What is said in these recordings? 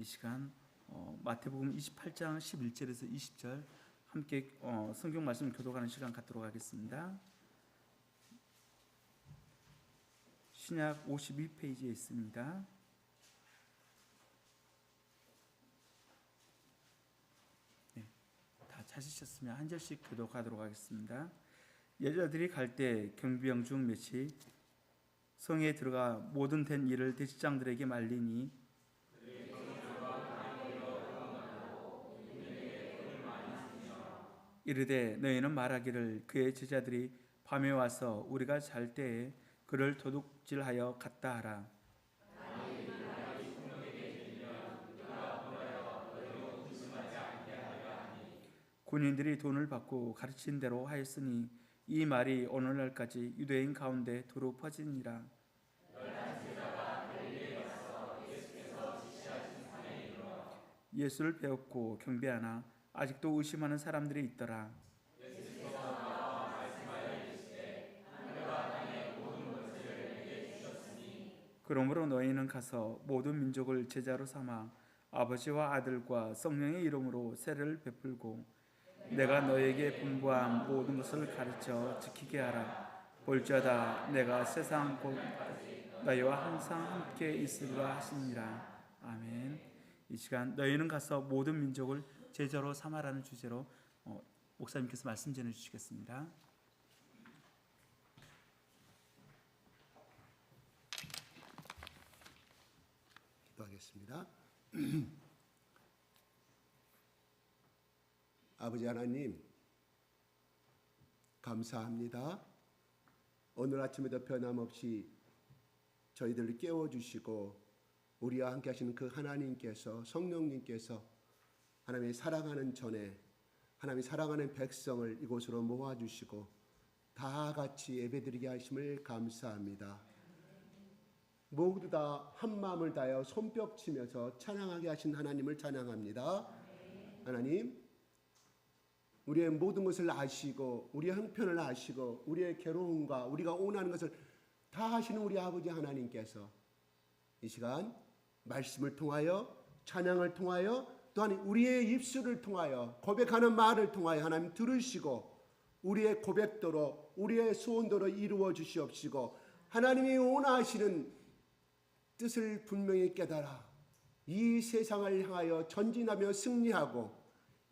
이 시간 마태복음 28장 11절에서 20절 함께 성경 말씀 교독하는 시간 갖도록 하겠습니다. 신약 52페이지에 있습니다. 네, 다 찾으셨으면 한 절씩 교독하도록 하겠습니다. 여자들이 갈 때 경비병 중 몇이 성에 들어가 모든 된 일을 대제장들에게 말리니 이르되 너희는 말하기를 그의 제자들이 밤에 와서 우리가 잘 때에 그를 도둑질하여 갔다 하라. 군인들이 돈을 받고 가르친 대로 하였으니 이 말이 오늘날까지 유대인 가운데 두루 퍼지니라. 예수를 배웠고 경배하나 아직도 의심하는 사람들이 있더라. 그러므로 너희는 가서 모든 민족을 제자로 삼아 아버지와 아들과 성령의 이름으로 세례를 베풀고 내가 너희에게 분부한 모든 것을 가르쳐 지키게 하라. 볼지어다 내가 세상 곧 너희와 항상 함께 있으리라 하시니라. 아멘. 이 시간 너희는 가서 모든 민족을 제자로 삼아라는 주제로 목사님께서 말씀 전해 주시겠습니다. 기도하겠습니다. 아버지 하나님, 감사합니다. 오늘 아침에도 변함없이 저희들을 깨워주시고 우리와 함께 하시는 그 하나님께서, 성령님께서 하나님이 사랑하는 전에 하나님이 사랑하는 백성을 이곳으로 모아주시고 다 같이 예배드리게 하심을 감사합니다. 모두 다 한마음을 다하여 손뼉치면서 찬양하게 하신 하나님을 찬양합니다. 하나님, 우리의 모든 것을 아시고 우리의 형편을 아시고 우리의 괴로움과 우리가 원하는 것을 다 하시는 우리 아버지 하나님께서 이 시간 말씀을 통하여 찬양을 통하여 또한 우리의 입술을 통하여 고백하는 말을 통하여 하나님 들으시고 우리의 고백대로 우리의 소원대로 이루어 주시옵시고 하나님이 원하시는 뜻을 분명히 깨달아 이 세상을 향하여 전진하며 승리하고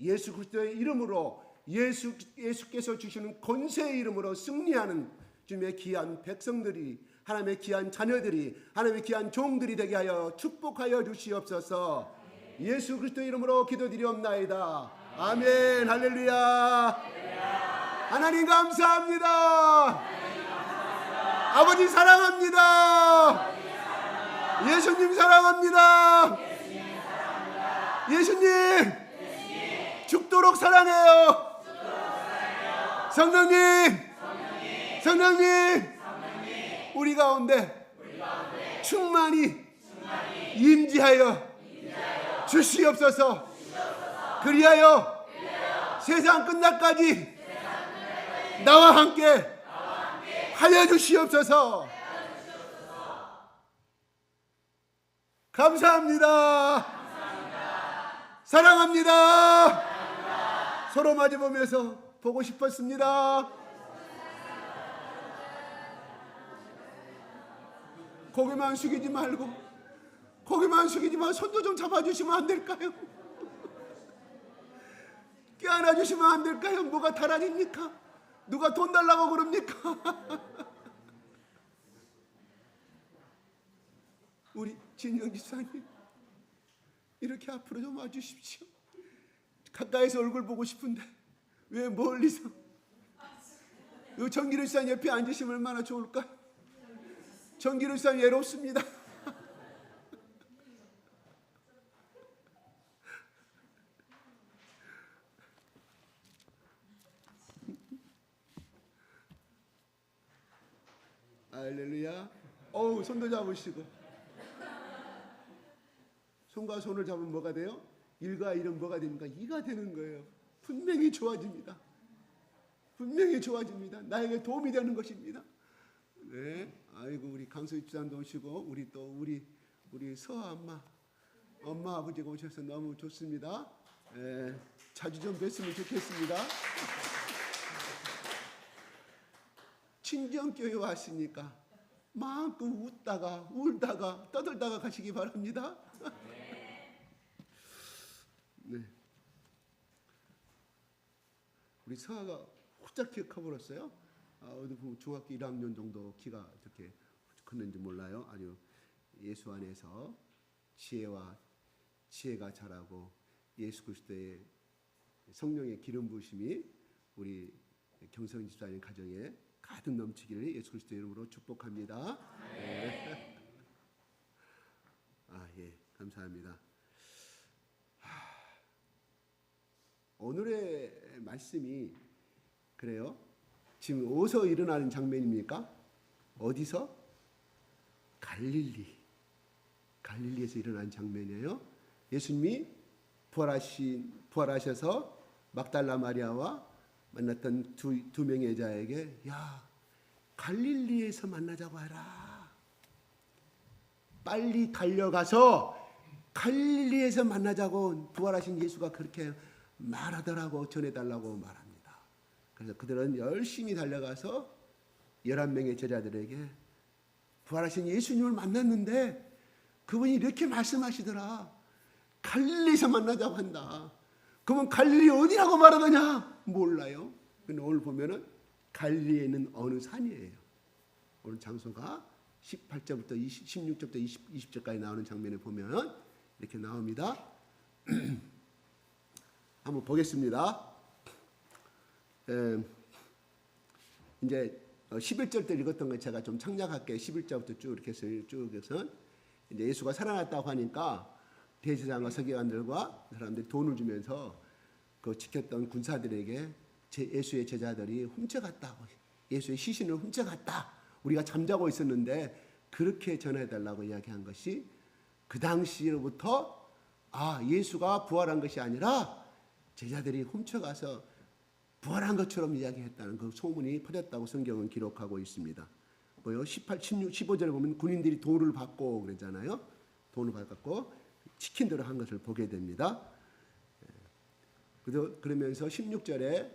예수 그리스도의 이름으로 예수께서 주시는 권세의 이름으로 승리하는 주님의 귀한 백성들이 하나님의 귀한 자녀들이 하나님의 귀한 종들이 되게 하여 축복하여 주시옵소서. 예수 그리스도의 이름으로 기도드리옵나이다. 아멘. 할렐루야. 하나님 감사합니다. 아버지 사랑합니다. 예수님 사랑합니다. 예수님 죽도록 사랑해요. 성령님 우리 가운데 충만히 임재하여 주시옵소서. 그리하여 세상 끝날까지 나와 함께 하여 주시옵소서. 감사합니다. 사랑합니다. 서로 마주보면서 보고 싶었습니다. 고개만 숙이지 말고 손도 좀 잡아주시면 안 될까요? 껴안아주시면 안 될까요? 뭐가 다란입니까? 누가 돈 달라고 그럽니까? 우리 진영 집사님 이렇게 앞으로 좀 와주십시오. 가까이서 얼굴 보고 싶은데 왜 멀리서 정기를 집사님 옆에 앉으시면 얼마나 좋을까요? 정기를 집사님 외롭습니다. 할렐루야. 손도 잡으시고 손과 손을 잡으면 뭐가 돼요? 일과 일은 뭐가 됩니까? 이가 되는 거예요. 분명히 좋아집니다. 나에게 도움이 되는 것입니다. 네, 아이고 우리 강수 집사님도 오시고 우리 서아엄마 엄마 아버지가 오셔서 너무 좋습니다. 예, 자주 좀 뵀으면 좋겠습니다. 친정교회 왔으니까 마음껏 웃다가 울다가 떠들다가 가시기 바랍니다. 네. 우리 서아가 훌쩍 키가 커버렸어요. 어디 보면 중학교 1학년 정도 키가 어떻게 컸는지 몰라요. 아주 예수 안에서 지혜가 자라고 예수 그리스도의 성령의 기름 부으심이 우리 경성 집사님 가정에 가득 넘치기를 예수 그리스도 이름으로 축복합니다. 네. 예, 감사합니다. 오늘의 말씀이 그래요. 지금 어디서 일어나는 장면입니까? 어디서? 갈릴리에서 일어난 장면이에요. 예수님이 부활하셔서 막달라 마리아와 만났던 두 명의 여자에게 야, 갈릴리에서 만나자고 하라. 빨리 달려가서 갈릴리에서 만나자고 부활하신 예수가 그렇게 말하더라고 전해달라고 말합니다. 그래서 그들은 열심히 달려가서 11명의 제자들에게 부활하신 예수님을 만났는데 그분이 이렇게 말씀하시더라. 갈릴리에서 만나자고 한다. 그러면 갈릴리 어디라고 말하느냐? 몰라요. 근데 오늘 보면은 갈릴리에 있는 어느 산이에요. 오늘 장소가 18절부터 16절부터 20절까지 나오는 장면에 보면 이렇게 나옵니다. 한번 보겠습니다. 이제 11절 때 읽었던 거 제가 좀 창략할게요. 11절부터 쭉 이렇게 해서 이제 예수가 살아났다고 하니까 대제사장과 서기관들과 사람들이 돈을 주면서 그 지켰던 군사들에게 예수의 제자들이 훔쳐갔다고, 예수의 시신을 훔쳐갔다. 우리가 잠자고 있었는데 그렇게 전해달라고 이야기한 것이 그 당시로부터 예수가 부활한 것이 아니라 제자들이 훔쳐가서 부활한 것처럼 이야기했다는 그 소문이 퍼졌다고 성경은 기록하고 있습니다. 뭐요? 18, 16, 15절에 보면 군인들이 돈을 받고 그러잖아요. 돈을 받고 시킨 대로 한 것을 보게 됩니다. 그러면서 16절에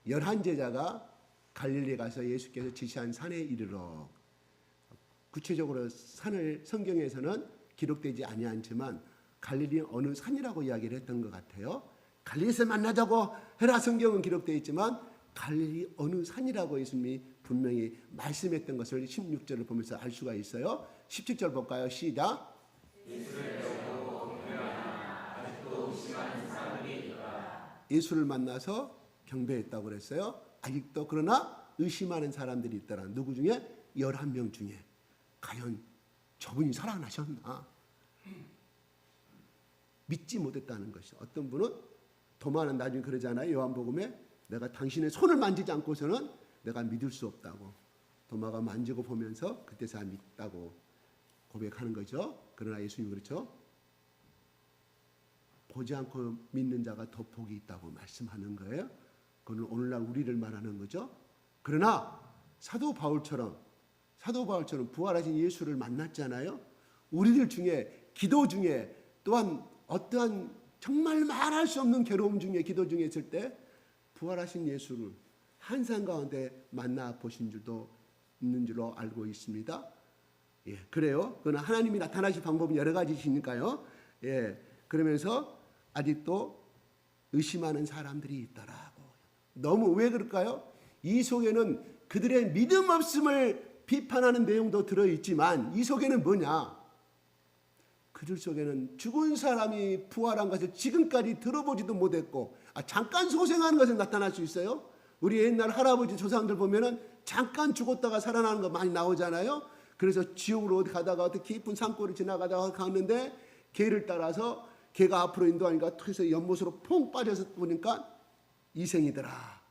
11제자가 갈릴리 가서 예수께서 지시한 산에 이르러, 구체적으로 산을 성경에서는 기록되지 아니하지만 갈릴리 어느 산이라고 이야기를 했던 것 같아요. 갈릴리에서 만나자고 해라 성경은 기록되어 있지만 갈릴리 어느 산이라고 예수님이 분명히 말씀했던 것을 16절을 보면서 알 수가 있어요. 17절 볼까요? 시작. 예수를 만나서 경배했다고 그랬어요. 아직도 그러나 의심하는 사람들이 있더라. 누구 중에? 11명 중에. 과연 저분이 살아나셨나? 믿지 못했다는 것이. 어떤 분은 도마는 나중에 그러잖아요. 요한복음에 내가 당신의 손을 만지지 않고서는 내가 믿을 수 없다고. 도마가 만지고 보면서 그때서야 믿다고 고백하는 거죠. 그러나 예수님이 그렇죠. 보지 않고 믿는 자가 더 복이 있다고 말씀하는 거예요. 그건 오늘날 우리를 말하는 거죠. 그러나 사도 바울처럼 부활하신 예수를 만났잖아요. 우리들 중에 기도 중에 또한 어떠한 정말 말할 수 없는 괴로움 중에 기도 중에 있을 때 부활하신 예수를 한산 가운데 만나 보신 줄도 있는 줄로 알고 있습니다. 예, 그래요. 그러나 하나님이 나타나실 방법은 여러 가지시니까요. 예, 그러면서 아직도 의심하는 사람들이 있더라고. 너무 왜 그럴까요? 이 속에는 그들의 믿음 없음을 비판하는 내용도 들어있지만 이 속에는 뭐냐? 그들 속에는 죽은 사람이 부활한 것을 지금까지 들어보지도 못했고 잠깐 소생하는 것은 나타날 수 있어요. 우리 옛날 할아버지 조상들 보면은 잠깐 죽었다가 살아나는 거 많이 나오잖아요. 그래서 지옥으로 어디 가다가 어떻게 깊은 산골을 지나가다가 갔는데 개를 따라서 개가 앞으로 인도하니까 턱에서 연못으로 퐁 빠져서 보니까 이생이더라.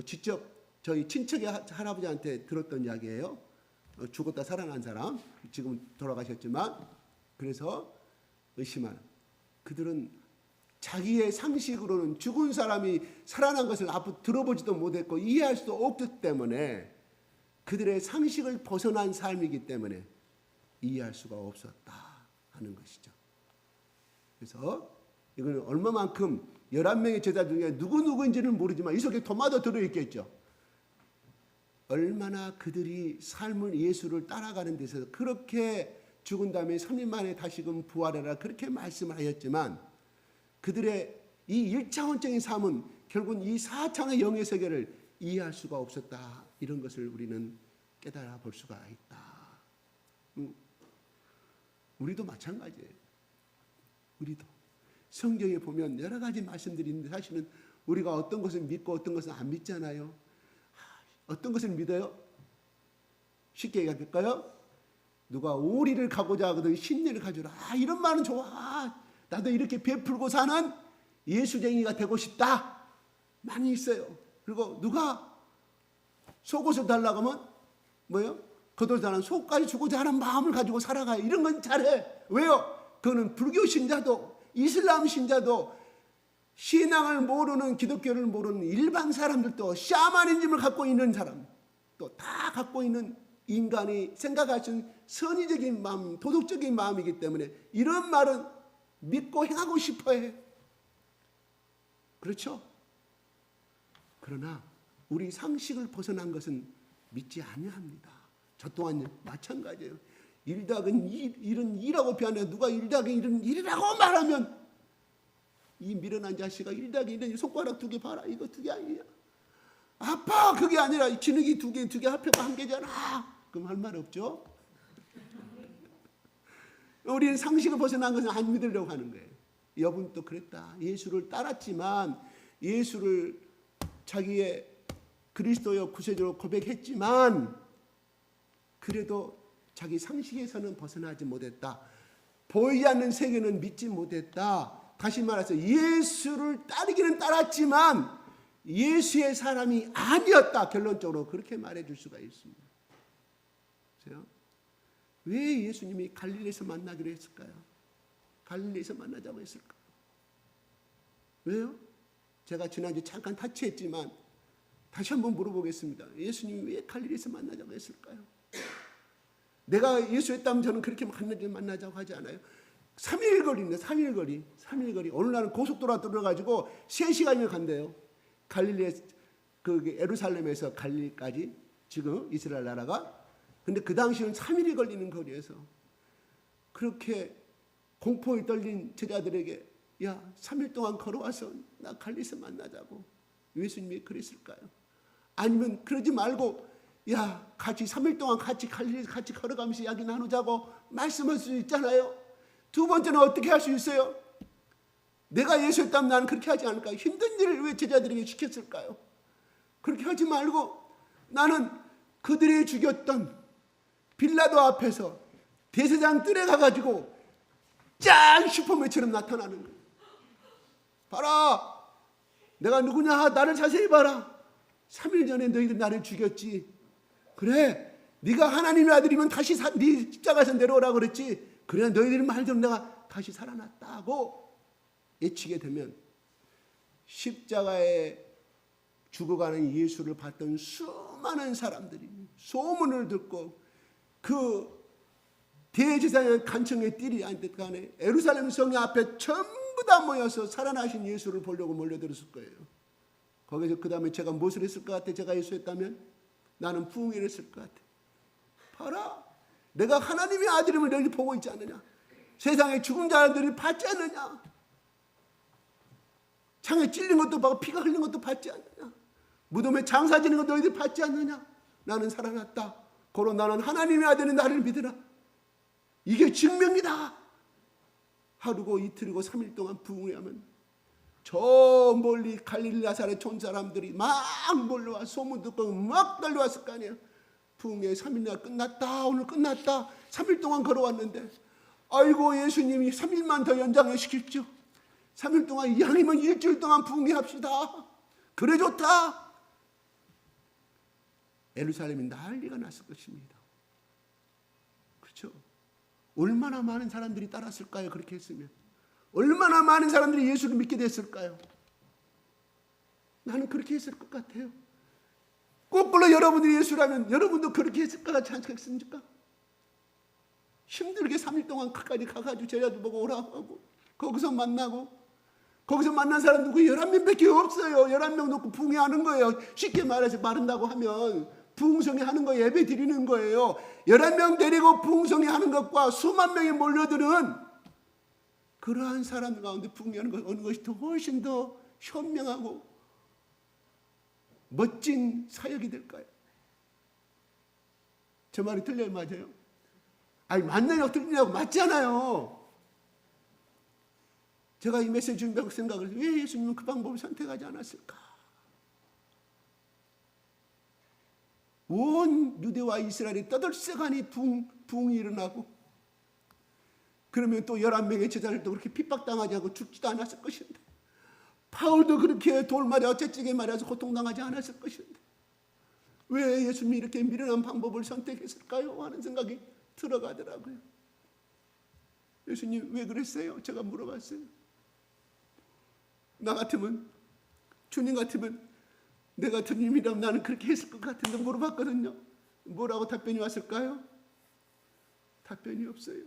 직접 저희 친척의 할아버지한테 들었던 이야기예요. 죽었다 살아난 사람, 지금 돌아가셨지만, 그래서 의심한 그들은 자기의 상식으로는 죽은 사람이 살아난 것을 앞으로 들어보지도 못했고 이해할 수도 없기 때문에 그들의 상식을 벗어난 삶이기 때문에 이해할 수가 없었다 하는 것이죠. 그래서 이거는 얼마만큼 11명의 제자 중에 누구인지는 모르지만 이 속에 토마도 들어있겠죠. 얼마나 그들이 삶을 예수를 따라가는 데서 그렇게 죽은 다음에 3일 만에 다시금 부활하라 그렇게 말씀을 하였지만 그들의 이 1차원적인 삶은 결국은 이 4차원의 영의 세계를 이해할 수가 없었다. 이런 것을 우리는 깨달아 볼 수가 있다. 우리도 마찬가지예요. 우리도 성경에 보면 여러 가지 말씀들이 있는데 사실은 우리가 어떤 것을 믿고 어떤 것은 안 믿잖아요. 어떤 것을 믿어요? 쉽게 얘기할까요? 누가 오리를 가고자 하거든 심리를 가져라. 이런 말은 좋아. 나도 이렇게 베풀고 사는 예수쟁이가 되고 싶다. 많이 있어요. 그리고 누가 속옷을 달라고 하면 뭐예요? 거들자는 속까지 주고자 하는 마음을 가지고 살아가요. 이런 건 잘해. 왜요? 그거는 불교 신자도 이슬람 신자도 신앙을 모르는 기독교를 모르는 일반 사람들도 샤머니즘을 갖고 있는 사람 또 다 갖고 있는 인간이 생각할 수 있는 선의적인 마음, 도덕적인 마음이기 때문에 이런 말은 믿고 행하고 싶어해. 그렇죠? 그러나 우리 상식을 벗어난 것은 믿지 아니합니다. 저 또한 마찬가지예요. 1더하기 1은 2라고 표현해. 누가 1더하기 1은 1이라고 말하면 이 미련한 자식아 1더하기 1은 손가락 2개 봐라. 이거 2개 아니야. 아빠 그게 아니라 기능이 2개 합해가 1개잖아. 그럼 할 말 없죠? 우리는 상식을 벗어난 것은 안 믿으려고 하는 거예요. 여분도 그랬다. 예수를 따랐지만 예수를 자기의 그리스도여 구세주로 고백했지만 그래도 자기 상식에서는 벗어나지 못했다. 보이지 않는 세계는 믿지 못했다. 다시 말해서 예수를 따르기는 따랐지만 예수의 사람이 아니었다. 결론적으로 그렇게 말해줄 수가 있습니다. 그래서 왜 예수님이 갈릴리에서 만나기로 했을까요? 갈릴리에서 만나자고 했을까요? 왜요? 제가 지난주 잠깐 타치했지만 다시 한번 물어보겠습니다. 예수님이 왜 갈릴리에서 만나자고 했을까요? 내가 예수였다면 저는 그렇게 만나자고 하지 않아요. 3일 거리인데 3일 거리. 어느 날은 고속도로가 뚫어가지고 3시간이나 간대요. 갈릴리에 그 예루살렘에서 갈릴리까지 지금 이스라엘 나라가. 근데 그 당시는 3일이 걸리는 거리에서 그렇게 공포에 떨린 제자들에게 야 3일 동안 걸어와서 나 갈릴리에서 만나자고 예수님이 그랬을까요? 아니면 그러지 말고 야 같이 3일 동안 같이 갈릴리 같이 걸어가면서 이야기 나누자고 말씀할 수 있잖아요. 두 번째는 어떻게 할 수 있어요? 내가 예수였다면 나는 그렇게 하지 않을까요? 힘든 일을 왜 제자들에게 시켰을까요? 그렇게 하지 말고 나는 그들이 죽였던 빌라도 앞에서 대제사장 뜰에 가가지고 짠 슈퍼맨처럼 나타나는 거예요. 봐라 내가 누구냐 나를 자세히 봐라. 3일 전에 너희들 나를 죽였지. 그래 네가 하나님의 아들이면 다시 네 십자가에서 내려오라고 그랬지. 그래 너희들 말대로 내가 다시 살아났다고 외치게 되면 십자가에 죽어가는 예수를 봤던 수많은 사람들이 소문을 듣고 그 대제사장 간청의 띠리 안에 예루살렘 성의 앞에 전부 다 모여서 살아나신 예수를 보려고 몰려들었을 거예요. 거기서 그 다음에 제가 무엇을 했을 것 같아? 제가 예수였다면 나는 부흥회를 했을 것 같아. 봐라 내가 하나님의 아들임을 너희 보고 있지 않느냐. 세상에 죽은 자들이 봤지 않느냐. 창에 찔린 것도 보고 피가 흘린 것도 봤지 않느냐. 무덤에 장사 지는 것도 너희들 봤지 않느냐. 나는 살아났다. 고로 나는 하나님의 아들인 나를 믿으라. 이게 증명이다. 하루고 이틀이고 3일 동안 부흥회하면 저 멀리 갈릴리 나사렛 온 사람들이 막 몰려와 소문 듣고 막 달려왔을 거 아니에요. 부흥회 3일날 끝났다. 오늘 끝났다. 3일 동안 걸어왔는데 아이고 예수님이 3일만 더 연장해 주십시오. 3일 동안 이왕이면 일주일 동안 부흥회 합시다. 그래 좋다. 예루살렘이 난리가 났을 것입니다. 그렇죠? 얼마나 많은 사람들이 따랐을까요? 그렇게 했으면 얼마나 많은 사람들이 예수를 믿게 됐을까요? 나는 그렇게 했을 것 같아요. 거꾸로 여러분들이 예수라면 여러분도 그렇게 했을 것 같지 않겠습니까? 힘들게 3일 동안 가까이 가가지고 제자도 보고 오라고 하고 거기서 만나고, 거기서 만난 사람 누구 11명밖에 없어요. 11명 놓고 부흥회하는 거예요. 쉽게 말해서 마른다고 하면 부흥성회 하는 거, 예배 드리는 거예요. 11명 데리고 부흥성회 하는 것과 수만 명이 몰려드는 그러한 사람 가운데 부흥회하는 것, 어느 것이 더 훨씬 더 현명하고 멋진 사역이 될까요? 저 말이 틀려요, 맞아요? 아니, 맞느냐고 틀리냐고, 맞잖아요. 제가 이 메시지 준비하고 생각을 해서 왜 예수님은 그 방법을 선택하지 않았을까? 온 유대와 이스라엘이 떠들썩하니 부흥이 일어나고, 그러면 또 11명의 제자를 또 그렇게 핍박당하지 않고 죽지도 않았을 것인데, 바울도 그렇게 돌말에 어째찌게 말해서 고통당하지 않았을 것인데, 왜 예수님이 이렇게 미련한 방법을 선택했을까요? 하는 생각이 들어가더라고요. 예수님 왜 그랬어요? 제가 물어봤어요. 나 같으면, 주님 같으면, 내가 주님이라면 나는 그렇게 했을 것 같은데 물어봤거든요. 뭐라고 답변이 왔을까요? 답변이 없어요.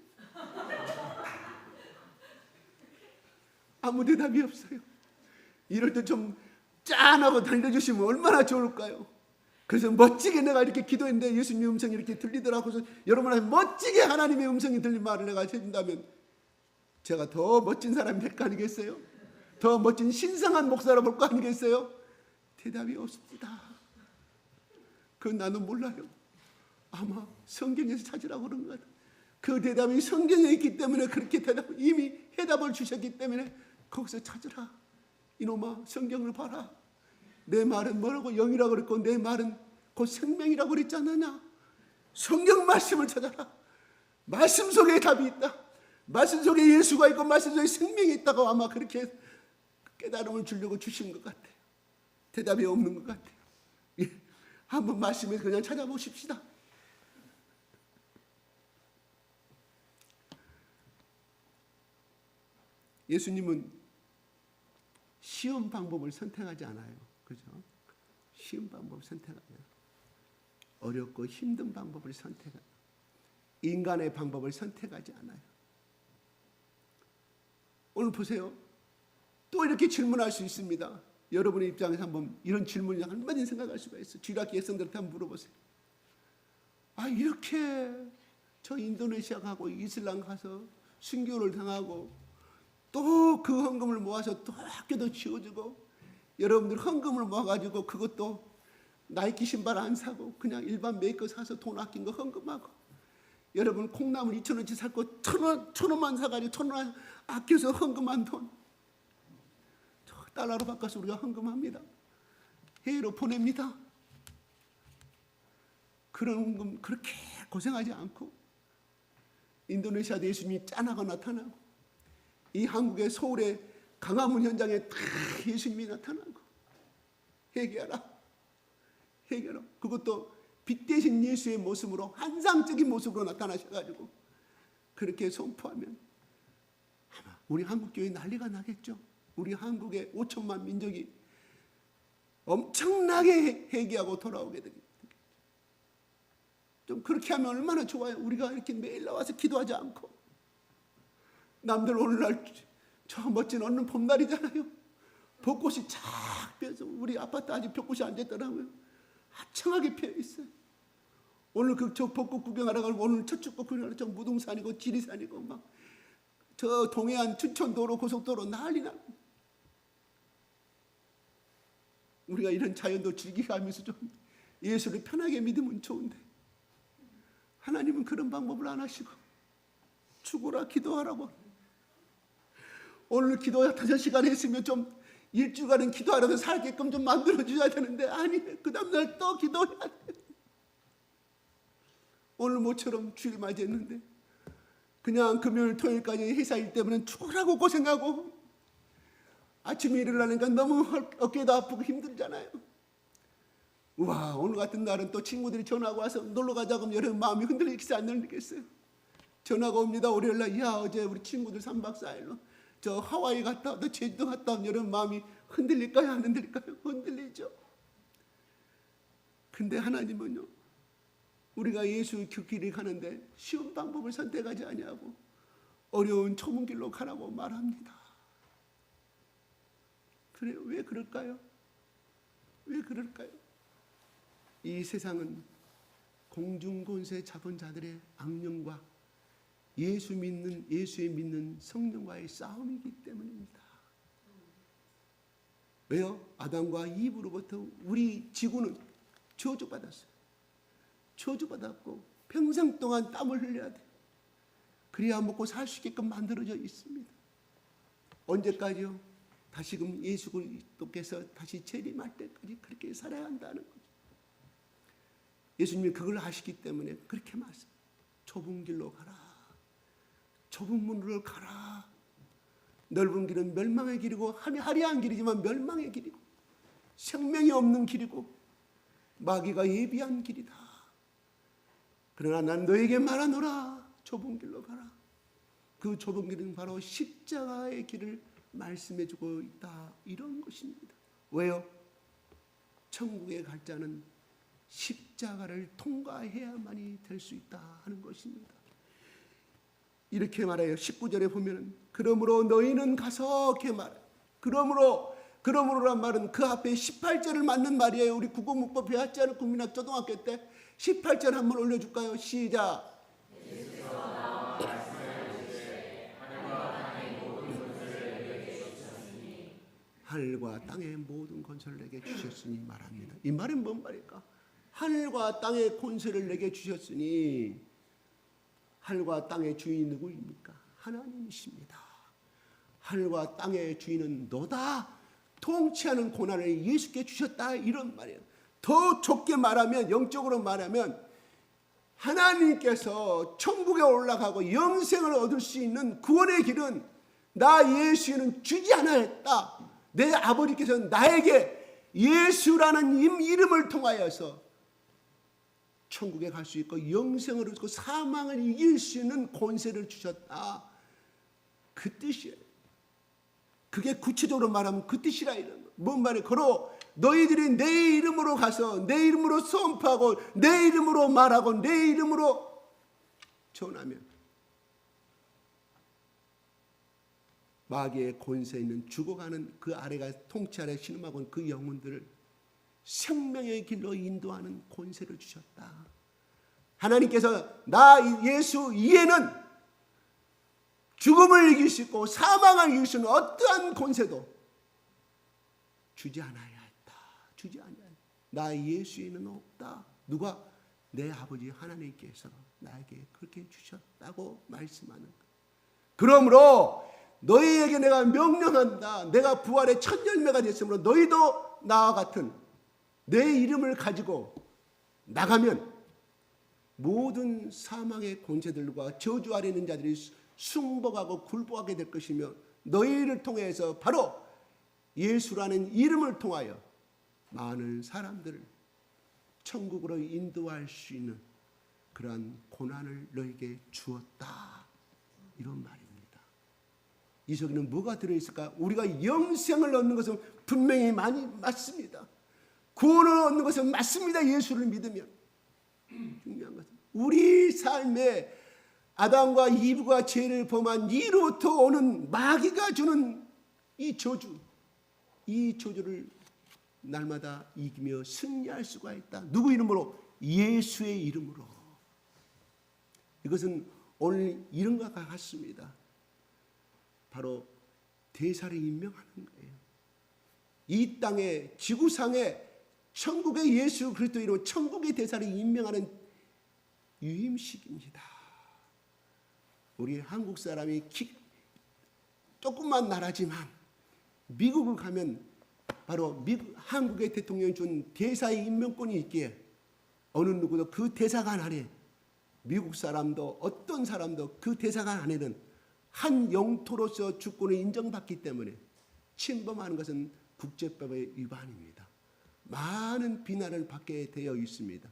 아무 대답이 없어요. 이럴 때 좀 짠하고 달려주시면 얼마나 좋을까요? 그래서 멋지게 내가 이렇게 기도했는데 예수님의 음성이 이렇게 들리더라고요. 그래서 여러분한테 멋지게 하나님의 음성이 들린 말을 내가 해준다면 제가 더 멋진 사람이 될 거 아니겠어요? 더 멋진 신성한 목사로 볼 거 아니겠어요? 대답이 없습니다. 그건 나는 몰라요. 아마 성경에서 찾으라고 그런 것 같아요. 그 대답이 성경에 있기 때문에 그렇게 이미 해답을 주셨기 때문에 거기서 찾으라. 이놈아, 성경을 봐라. 내 말은 뭐라고 영이라고 그랬고 내 말은 곧 생명이라고 그랬지 않느냐. 성경 말씀을 찾아라. 말씀 속에 답이 있다. 말씀 속에 예수가 있고 말씀 속에 생명이 있다고 아마 그렇게 깨달음을 주려고 주신 것 같아요. 대답이 없는 것 같아요. 예, 한번 말씀에서 그냥 찾아보십시다. 예수님은 쉬운 방법을 선택하지 않아요. 그죠? 쉬운 방법을 선택하지 않아요. 어렵고 힘든 방법을 선택하죠. 인간의 방법을 선택하지 않아요. 오늘 보세요. 또 이렇게 질문할 수 있습니다. 여러분의 입장에서 한번 이런 질문을 한마디 생각할 수가 있어요. 주일학교 학생들한테 한번 물어보세요. 아, 이렇게 저 인도네시아 가고 이슬람 가서 순교를 당하고 또 그 헌금을 모아서 또 학교도 지어주고 여러분들 헌금을 모아가지고 그것도 나이키 신발 안 사고 그냥 일반 메이커 사서 돈 아낀 거 헌금하고 여러분 콩나물 2,000원치 살고 1,000원만 사가지고 1,000원 아껴서 헌금한 돈 달러로 바꿔서 우리가 헌금합니다. 해외로 보냅니다. 그런 헌금 그렇게 고생하지 않고 인도네시아 예수님이 짠하고 나타나고 이 한국의 서울의 강화문 현장에 다 예수님이 나타나고 회개하라. 회개하라. 그것도 빛 대신 예수의 모습으로 환상적인 모습으로 나타나셔가지고 그렇게 선포하면 아마 우리 한국교회 난리가 나겠죠. 우리 한국의 5천만 민족이 엄청나게 회개하고 돌아오게 되겠죠. 좀 그렇게 하면 얼마나 좋아요. 우리가 이렇게 매일 나와서 기도하지 않고 남들 오늘날 저 멋진 어느 봄날이잖아요. 벚꽃이 쫙 피어서 우리 아파트 아직 벚꽃이 안 됐더라고요. 화창하게 피어 있어요. 오늘 저 벚꽃 구경하러 가고 오늘 첫 축복 구경하러 저 무등산이고 지리산이고 막 저 동해안 춘천도로 고속도로 난리 나고 우리가 이런 자연도 즐기면서 좀 예수를 편하게 믿으면 좋은데 하나님은 그런 방법을 안 하시고 죽어라 기도하라고 오늘 기도 5시간 했으면 좀 일주일간은 기도하라도 살게끔 좀 만들어줘야 되는데 아니 그 다음날 또 기도해야 돼. 오늘 모처럼 주일 맞이했는데 그냥 금요일 토요일까지 회사 일 때문에 죽으라고 고생하고 아침에 일어나니까 너무 어깨도 아프고 힘들잖아요. 와 오늘 같은 날은 또 친구들이 전화가 와서 놀러 가자고 하면 여러분 마음이 흔들리겠어요 안 흔들리겠어요? 전화가 옵니다. 월요일날 야 어제 우리 친구들 3박 4일로 저 하와이 갔다 왔다 제주도 갔다 오면 여러분 마음이 흔들릴까요 안 흔들릴까요? 흔들리죠. 근데 하나님은요 우리가 예수 그 길을 가는데 쉬운 방법을 선택하지 아니하고 어려운 좁은 길로 가라고 말합니다. 그래요. 왜 그럴까요? 왜 그럴까요? 이 세상은 공중권세 잡은 자들의 악령과 예수에 믿는 성령과의 싸움이기 때문입니다. 왜요? 아담과 이브로부터 우리 지구는 저주받았어요. 저주받았고 평생 동안 땀을 흘려야 돼요. 그래야 먹고 살 수 있게끔 만들어져 있습니다. 언제까지요? 다시금 예수 그리스도께서 다시 재림할 때까지 그렇게 살아야 한다는 거죠. 예수님이 그걸 아시기 때문에 그렇게 말씀. 좁은 길로 가라. 좁은 문으로 가라. 넓은 길은 멸망의 길이고 화려한 길이지만 멸망의 길이고 생명이 없는 길이고 마귀가 예비한 길이다. 그러나 난 너에게 말하노라. 좁은 길로 가라. 그 좁은 길은 바로 십자가의 길을 말씀해주고 있다. 이런 것입니다. 왜요? 천국에 갈 자는 십자가를 통과해야만이 될 수 있다 하는 것입니다. 이렇게 말해요. 19절에 보면 그러므로 너희는 가서 이렇게 말해요. 그러므로란 말은 그 앞에 18절을 맞는 말이에요. 우리 국어문법 배웠지 않은 국민학 초등학교 때 18절 한번 올려줄까요? 시작. 하늘과 땅의 모든 권세를 내게 주셨으니 말합니다. 이 말은 뭔 말일까? 하늘과 땅의 권세를 내게 주셨으니 하늘과 땅의 주인이 누구입니까? 하나님이십니다. 하늘과 땅의 주인은 너다. 통치하는 고난을 예수께 주셨다. 이런 말이에요. 더 좁게 말하면, 영적으로 말하면 하나님께서 천국에 올라가고 영생을 얻을 수 있는 구원의 길은 나 예수는 주지 않았다. 내 아버지께서는 나에게 예수라는 이름을 통하여서 천국에 갈 수 있고 영생을 얻고 사망을 이길 수 있는 권세를 주셨다. 그 뜻이에요. 그게 구체적으로 말하면 그 뜻이라 이런 거. 뭔 말이에요? 그러 너희들이 내 이름으로 가서 내 이름으로 선포하고 내 이름으로 말하고 내 이름으로 전하면 마귀의 권세 있는 죽어가는 그 아래가 통치 아래 신음하고 그 영혼들을 생명의 길로 인도하는 권세를 주셨다. 하나님께서 나 예수 이에는 죽음을 이길 수 있고 사망을 이길 수 있는 어떠한 권세도 주지 않아야 했다. 주지 않아야 했다. 나 예수에는 없다. 누가? 내 아버지 하나님께서 나에게 그렇게 주셨다고 말씀하는 것. 그러므로 너희에게 내가 명령한다. 내가 부활의 첫 열매가 됐으므로 너희도 나와 같은 내 이름을 가지고 나가면 모든 사망의 권세들과 저주 아래 있는 자들이 승복하고 굴복하게 될 것이며 너희를 통해서 바로 예수라는 이름을 통하여 많은 사람들을 천국으로 인도할 수 있는 그러한 고난을 너에게 주었다. 이런 말입니다. 이 속에는 뭐가 들어있을까? 우리가 영생을 얻는 것은 분명히 많이 맞습니다. 구원을 얻는 것은 맞습니다. 예수를 믿으면. 중요한 것은 우리 삶에 아담과 이브가 죄를 범한 이로부터 오는 마귀가 주는 이 저주, 이 저주를 날마다 이기며 승리할 수가 있다. 누구 이름으로? 예수의 이름으로. 이것은 오늘 이름과 같습니다. 바로 대사를 임명하는 거예요. 이 땅에 지구상에 천국의 예수 그리스도 이름으로 천국의 대사를 임명하는 유임식입니다. 우리 한국 사람이 조그만 나라지만 미국을 가면 바로 한국의 대통령이 준 대사의 임명권이 있기에 어느 누구도 그 대사관 안에 미국 사람도 어떤 사람도 그 대사관 안에는 한 영토로서 주권을 인정받기 때문에 침범하는 것은 국제법의 위반입니다. 많은 비난을 받게 되어 있습니다.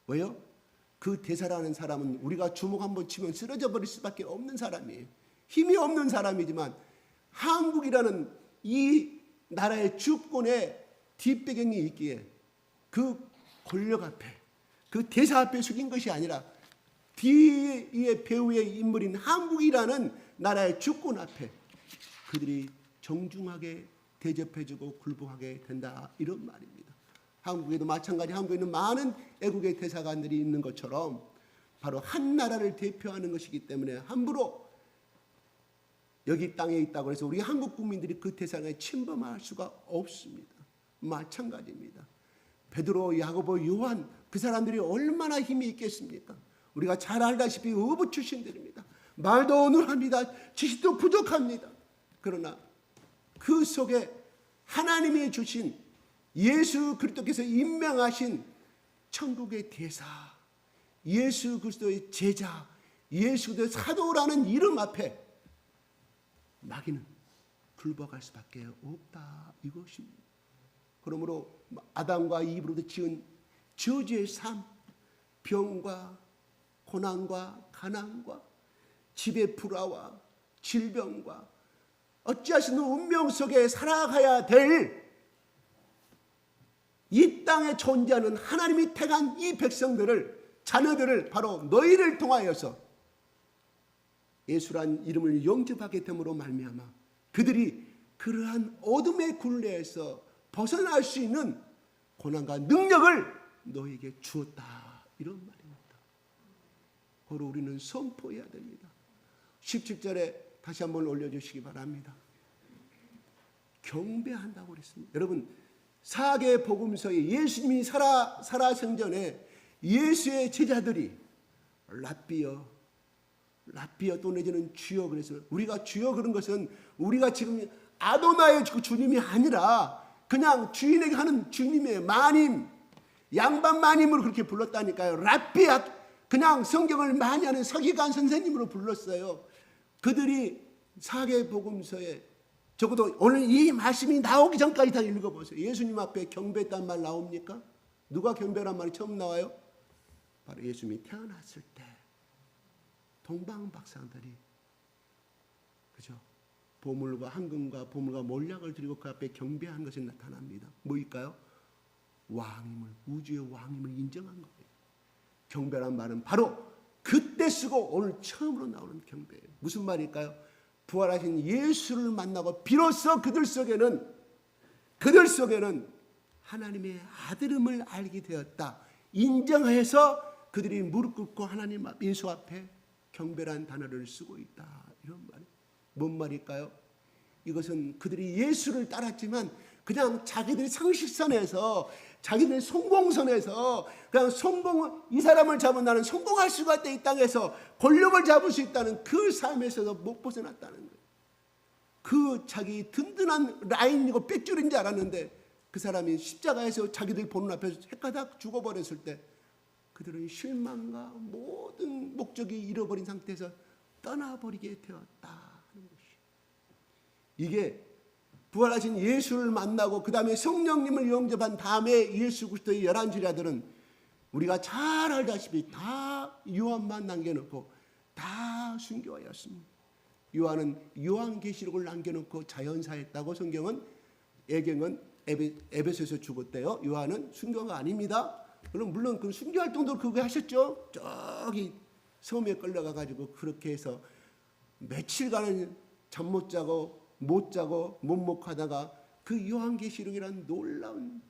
왜요? 그 대사라는 사람은 우리가 주먹 한번 치면 쓰러져 버릴 수밖에 없는 사람이에요. 힘이 없는 사람이지만 한국이라는 이 나라의 주권의 뒷배경이 있기에 그 권력 앞에 그 대사 앞에 숙인 것이 아니라 뒤의 배후의 인물인 한국이라는 나라의 주권 앞에 그들이 정중하게 대접해주고 굴복하게 된다, 이런 말입니다. 한국에도 마찬가지, 한국에는 많은 애국의 대사관들이 있는 것처럼 바로 한 나라를 대표하는 것이기 때문에 함부로 여기 땅에 있다고 해서 우리 한국 국민들이 그 대상에 침범할 수가 없습니다. 마찬가지입니다. 베드로, 야고보, 요한, 그 사람들이 얼마나 힘이 있겠습니까? 우리가 잘 알다시피 어부 출신들입니다. 말도 어눌합니다. 지식도 부족합니다. 그러나 그 속에 하나님이 주신 예수 그리스도께서 임명하신 천국의 대사, 예수 그리스도의 제자, 예수 그리스도의 사도라는 이름 앞에 마귀는 굴복할 수밖에 없다, 이것입니다. 그러므로 아담과 이브로부터 지은 저주의 삶, 병과 고난과 가난과 집의 불화와 질병과 어찌할 수 없는 운명 속에 살아가야 될 이 땅에 존재하는 하나님이 택한 이 백성들을, 자녀들을 바로 너희를 통하여서 예수란 이름을 영접하게 됨으로 말미암아 그들이 그러한 어둠의 굴레에서 벗어날 수 있는 고난과 능력을 너에게 주었다, 이런 말입니다. 그걸 우리는 선포해야 됩니다. 17절에 다시 한번 올려주시기 바랍니다. 경배한다고 그랬습니다. 여러분, 사계 복음서에 예수님이 살아생전에 예수의 제자들이 랍비여 또 내지는 주여, 그래서 우리가 주여 그런 것은 우리가 지금 아도나의 주님이 아니라 그냥 주인에게 하는 주님의 마님, 양반 마님으로 그렇게 불렀다니까요. 랍비야, 그냥 성경을 많이 하는 서기관 선생님으로 불렀어요. 그들이 사계 복음서에 적어도 오늘 이 말씀이 나오기 전까지 다 읽어보세요. 예수님 앞에 경배했다는 말 나옵니까? 누가 경배란 말이 처음 나와요? 바로 예수님이 태어났을 때 동방박사들이, 그죠? 보물과 황금과 보물과 몰약을 드리고 그 앞에 경배한 것이 나타납니다. 뭐일까요? 왕임을, 우주의 왕임을 인정한 거예요. 경배란 말은 바로 그때 쓰고 오늘 처음으로 나오는 경배예요. 무슨 말일까요? 부활하신 예수를 만나고 비로소 그들 속에는 하나님의 아들임을 알게 되었다, 인정해서 그들이 무릎 꿇고 하나님 앞, 예수 앞에 경배란 단어를 쓰고 있다, 이런 말이에요. 뭔 말일까요? 이것은 그들이 예수를 따랐지만 그냥 자기들의 상식선에서, 자기들의 성공선에서 그냥 이 사람을 잡으면 나는 성공할 수가 있다, 이 땅에서 권력을 잡을 수 있다는 그 삶에서도 못 벗어났다는 거예요. 그 자기 든든한 라인이고 뺏줄인 줄 알았는데 그 사람이 십자가에서 자기들 보는 앞에서 헷가닥 죽어버렸을 때 그들은 실망과 모든 목적이 잃어버린 상태에서 떠나버리게 되었다 하는 것이, 이게 부활하신 예수를 만나고 그 다음에 성령님을 영접한 다음에 예수 그리스도의 11제자들은 우리가 잘 알다시피 다 요한만 남겨놓고 다 순교하였습니다. 요한은 요한계시록을 남겨놓고 자연사했다고 성경은, 예경은 에베소에서 죽었대요. 요한은 순교가 아닙니다. 그럼 물론 그 순교 활동도 그거 하셨죠. 저기 섬에 끌려가가지고 그렇게 해서 며칠간은 잠 못 자고 못목하다가 그 요한계시록이라는 놀라운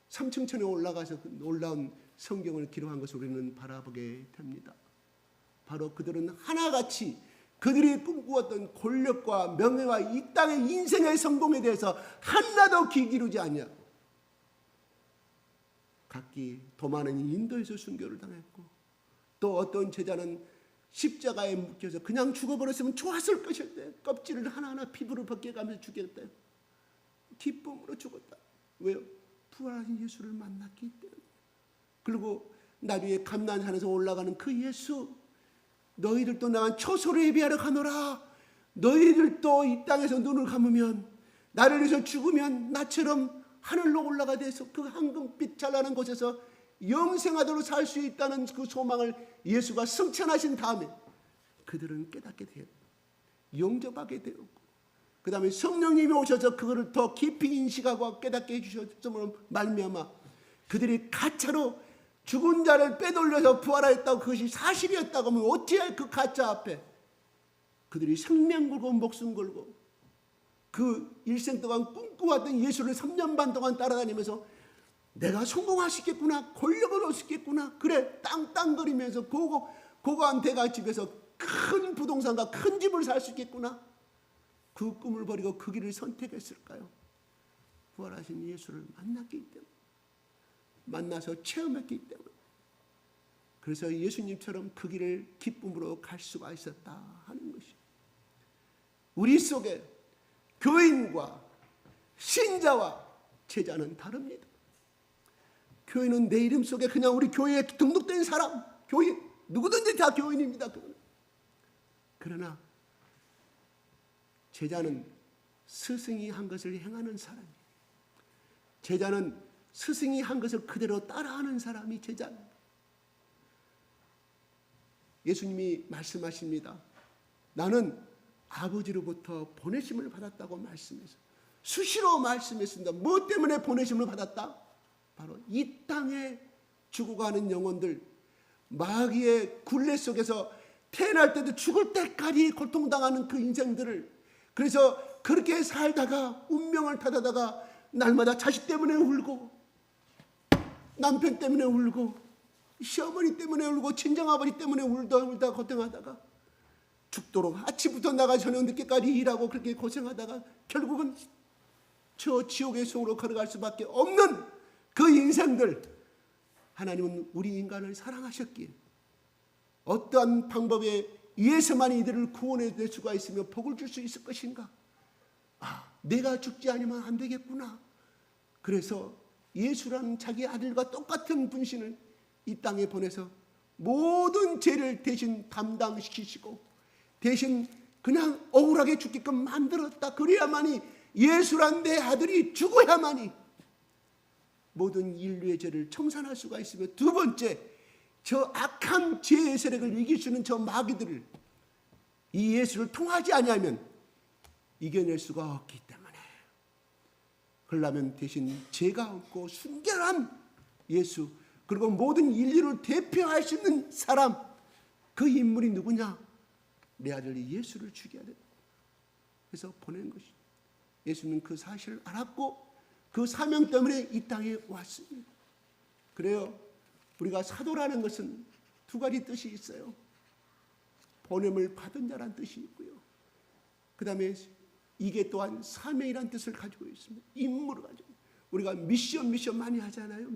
3층천에 올라가서 그 놀라운 성경을 기록한 것을 우리는 바라보게 됩니다. 바로 그들은 하나같이 그들이 꿈꾸었던 권력과 명예와 이 땅의 인생의 성공에 대해서 하나도 귀 기울이지 않냐고 각기 도마는 인도에서 순교를 당했고, 또 어떤 제자는 십자가에 묶여서 그냥 죽어버렸으면 좋았을 것인데 껍질을 하나하나 피부로 벗겨가면서 죽였다. 기쁨으로 죽었다. 왜요? 부활하신 예수를 만났기 때문에. 그리고 나중에 감난산에서 올라가는 그 예수, 너희들도 나간 초소를 예비하러 가노라. 너희들도 이 땅에서 눈을 감으면, 나를 위해서 죽으면 나처럼 하늘로 올라가 돼서 그 황금빛 찬란한 곳에서 영생하도록 살 수 있다는 그 소망을 예수가 승천하신 다음에 그들은 깨닫게 되었고 영접하게 되었고, 그 다음에 성령님이 오셔서 그거를 더 깊이 인식하고 깨닫게 해주셨음으로 말미암아 그들이 가차로 죽은 자를 빼돌려서 부활하였다고 그것이 사실이었다고 하면 어찌해 그 가짜 앞에 그들이 생명 걸고 목숨 걸고 그 일생 동안 꿈꾸었던 예수를 3년 반 동안 따라다니면서 내가 성공할 수 있겠구나, 권력을 얻을 수 있겠구나, 그래 땅땅거리면서 고고한 대가집에서 큰 부동산과 큰 집을 살 수 있겠구나, 그 꿈을 버리고 그 길을 선택했을까요? 부활하신 예수를 만났기 때문에, 만나서 체험했기 때문에. 그래서 예수님처럼 그 길을 기쁨으로 갈 수가 있었다 하는 것이, 우리 속에 교인과 신자와 제자는 다릅니다. 교인은 내 이름 속에 그냥 우리 교회에 등록된 사람, 교인 누구든지 다 교인입니다. 그러나 제자는 스승이 한 것을 행하는 사람이에요. 제자는 스승이 한 것을 그대로 따라하는 사람이 제자입니다. 예수님이 말씀하십니다. 나는 아버지로부터 보내심을 받았다고 말씀해서 수시로 말씀했습니다. 무엇 때문에 보내심을 받았다? 바로 이 땅에 죽어가는 영혼들, 마귀의 굴레 속에서 태어날 때도 죽을 때까지 고통당하는 그 인생들을, 그래서 그렇게 살다가 운명을 탓하다가 날마다 자식 때문에 울고, 남편 때문에 울고, 시어머니 때문에 울고, 친정아버지 때문에 울다 고통하다가 죽도록 아침부터 나가 저녁 늦게까지 일하고 그렇게 고생하다가 결국은 저 지옥의 속으로 걸어갈 수밖에 없는 그 인생들, 하나님은 우리 인간을 사랑하셨기에 어떠한 방법에 의해서만 이들을 구원해 낼 수가 있으며 복을 줄 수 있을 것인가? 내가 죽지 않으면 안 되겠구나. 그래서 예수라는 자기 아들과 똑같은 분신을 이 땅에 보내서 모든 죄를 대신 담당시키시고 대신 그냥 억울하게 죽게끔 만들었다. 그래야만이 예수란 내 아들이 죽어야만이 모든 인류의 죄를 청산할 수가 있으며, 두 번째, 저 악한 죄의 세력을 이길 수 있는 저 마귀들을 이 예수를 통하지 아니하면 이겨낼 수가 없기 때문에, 그러려면 대신 죄가 없고 순결한 예수, 그리고 모든 인류를 대표할 수 있는 사람, 그 인물이 누구냐? 내 아들 예수를 죽여야 된다. 그래서 보낸 것이죠. 예수는 그 사실을 알았고 그 사명 때문에 이 땅에 왔습니다. 그래요. 우리가 사도라는 것은 두 가지 뜻이 있어요. 보냄을 받은 자란 뜻이 있고요. 그 다음에 이게 또한 사명이란 뜻을 가지고 있습니다. 임무를 가지고. 우리가 미션 많이 하잖아요.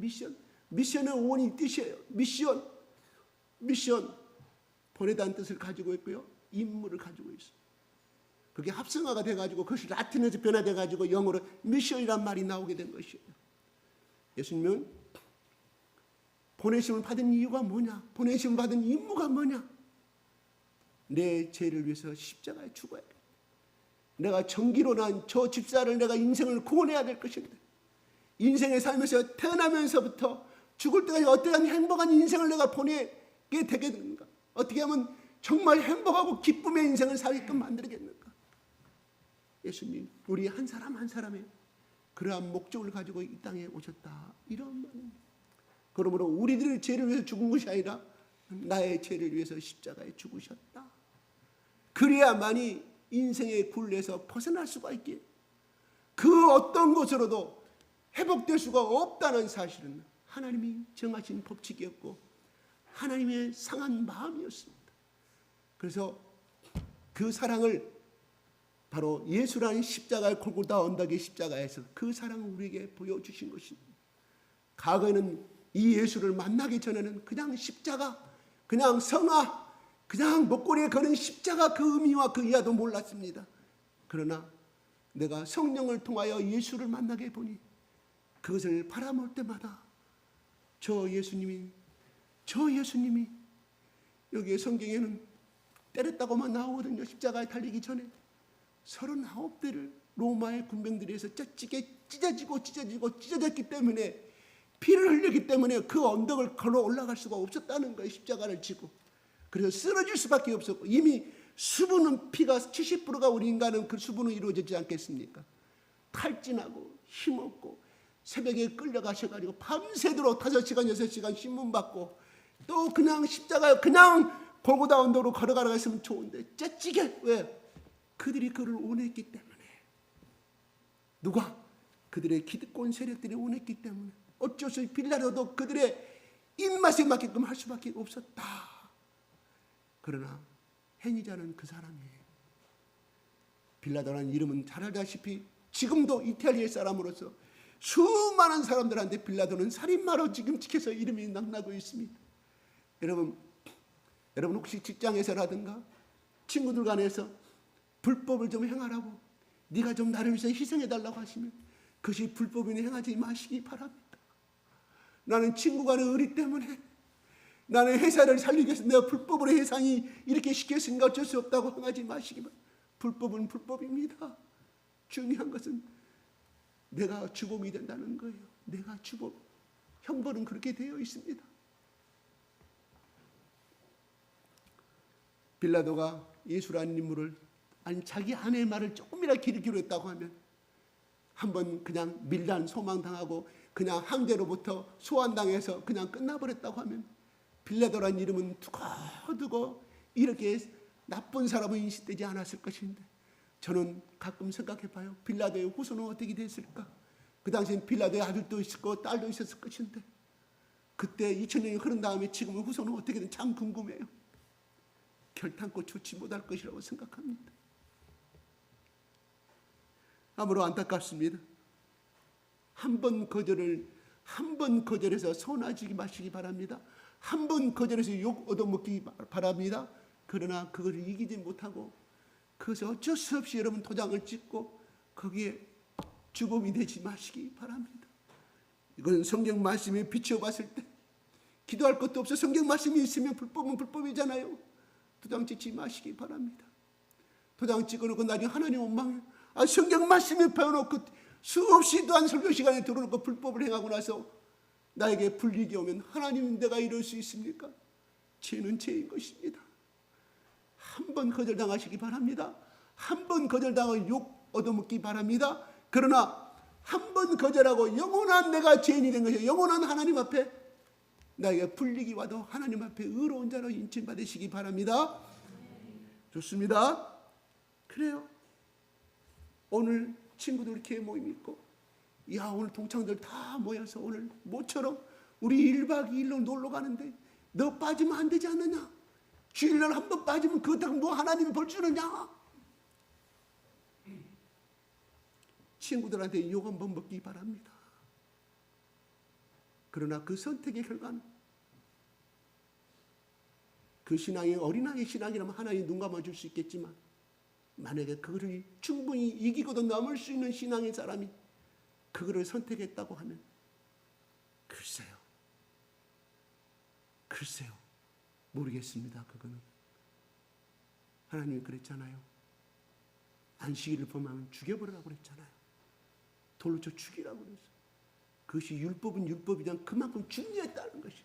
미션의 원인 뜻이에요. 미션 보내다는 뜻을 가지고 있고요. 임무를 가지고 있어요. 그게 합성어가 돼가지고 그것이 라틴어에서 변화돼가지고 영어로 미션이란 말이 나오게 된 것이에요. 예수님은 보내심을 받은 이유가 뭐냐? 보내심을 받은 임무가 뭐냐? 내 죄를 위해서 십자가에 죽어야 돼. 내가 정기로 난 저 집사를 내가 인생을 구원해야 될 것인데, 인생에 살면서 태어나면서부터 죽을 때까지 어떠한 행복한 인생을 내가 보내게 되게 되는가? 어떻게 하면 정말 행복하고 기쁨의 인생을 살게끔 만들겠는가? 예수님, 우리 한 사람 한 사람의 그러한 목적을 가지고 이 땅에 오셨다, 이런 말입니다. 그러므로 우리들의 죄를 위해서 죽은 것이 아니라 나의 죄를 위해서 십자가에 죽으셨다. 그래야만이 인생의 굴레에서 벗어날 수가 있기에, 그 어떤 것으로도 회복될 수가 없다는 사실은 하나님이 정하신 법칙이었고 하나님의 상한 마음이었습니다. 그래서 그 사랑을 바로 예수라는 십자가의 골고다 언덕의 십자가에서 그 사랑을 우리에게 보여주신 것입니다. 과거에는 이 예수를 만나기 전에는 그냥 십자가, 그냥 성화, 그냥 목걸이에 거는 십자가 그 의미와 그 이하도 몰랐습니다. 그러나 내가 성령을 통하여 예수를 만나게 보니 그것을 바라볼 때마다 저 예수님이 여기에 성경에는 때렸다고만 나오거든요. 십자가에 달리기 전에 39대를 로마의 군병들에 의해서 찢어졌기 때문에, 피를 흘렸기 때문에 그 언덕을 걸어 올라갈 수가 없었다는 거예요. 십자가를 지고. 그래서 쓰러질 수밖에 없었고, 이미 수분은, 피가 70%가 우리 인간은 그 수분은 이루어지지 않겠습니까? 탈진하고 힘없고 새벽에 끌려가셔가지고 밤새도록 5시간 6시간 신문 받고 또 그냥 십자가에 그냥 골고다 언덕으로 걸어가라고 했으면 좋은데 째찌게 왜? 그들이 그를 원했기 때문에. 누가? 그들의 기득권 세력들이 원했기 때문에. 어쩔 수 없이 빌라도도 그들의 입맛에 맞게끔 할 수밖에 없었다. 그러나 행위자는 그 사람이에요. 빌라도라는 이름은 잘 알다시피 지금도 이탈리아 사람으로서 수많은 사람들한테 빌라도는 살인마로 지금 찍혀서 이름이 낙나고 있습니다. 여러분 혹시 직장에서라든가 친구들 간에서 불법을 좀 행하라고 네가 좀 나를 위해서 희생해달라고 하시면 그것이 불법이니 행하지 마시기 바랍니다. 나는 친구 간의 의리 때문에 나는 회사를 살리기 위해서 내가 불법으로 회상이 이렇게 시켰으니까 어쩔 수 없다고 행하지 마시기 바랍니다. 불법은 불법입니다. 중요한 것은 내가 주범이 된다는 거예요. 내가 주범. 형벌은 그렇게 되어 있습니다. 빌라도가 예수라는 인물을 아니 자기 아내의 말을 조금이라도 기르기로 했다고 하면 한번 그냥 밀란 소망당하고 그냥 황제로부터 소환당해서 그냥 끝나버렸다고 하면 빌라도라는 이름은 두고두고 이렇게 나쁜 사람은 인식되지 않았을 것인데 저는 가끔 생각해봐요. 빌라도의 후손은 어떻게 됐을까? 그 당시엔 빌라도의 아들도 있었고 딸도 있었을 것인데 그때 2000년이 흐른 다음에 지금의 후손은 어떻게 됐는지 참 궁금해요. 결탄코 좋지 못할 것이라고 생각합니다. 아무로 안타깝습니다. 한 번 거절해서 손아지기 마시기 바랍니다. 한 번 거절해서 욕 얻어먹기 바랍니다. 그러나 그것을 이기지 못하고 그것을 어쩔 수 없이 여러분 도장을 찍고 거기에 주범이 되지 마시기 바랍니다. 이건 성경 말씀에 비추어봤을 때 기도할 것도 없어 성경 말씀이 있으면 불법은 불법이잖아요. 도장 찍지 마시기 바랍니다. 도장 찍어놓고 나중에 하나님 원망해. 성경 말씀에 배워놓고 수없이 또한 설교 시간에 들어놓고 불법을 행하고 나서 나에게 불이익이 오면 하나님 내가 이럴 수 있습니까? 죄는 죄인 것입니다. 한 번 거절당하시기 바랍니다. 한 번 거절당하고 욕 얻어먹기 바랍니다. 그러나 한 번 거절하고 영원한 내가 죄인이 된 것이 영원한 하나님 앞에 나에게 불이익이 와도 하나님 앞에 의로운 자로 인칭받으시기 바랍니다. 좋습니다. 그래요. 오늘 친구들 이렇게 모임 있고 오늘 동창들 다 모여서 오늘 모처럼 우리 1박 2일로 놀러 가는데 너 빠지면 안 되지 않느냐? 주일날 한 번 빠지면 그렇다고 뭐 하나님이 벌 주느냐? 친구들한테 욕 한번 먹기 바랍니다. 그러나 그 선택의 결과는 그 신앙이 어린아이 신앙이라면 하나님 눈 감아줄 수 있겠지만 만약에 그거를 충분히 이기고도 넘을 수 있는 신앙의 사람이 그거를 선택했다고 하면 글쎄요 모르겠습니다. 그거는 하나님이 그랬잖아요. 안식일을 범하면 죽여버리라고 그랬잖아요. 돌로 쳐 죽이라고 그랬어요. 그것이 율법은 율법이지만 그만큼 중요했다는 것이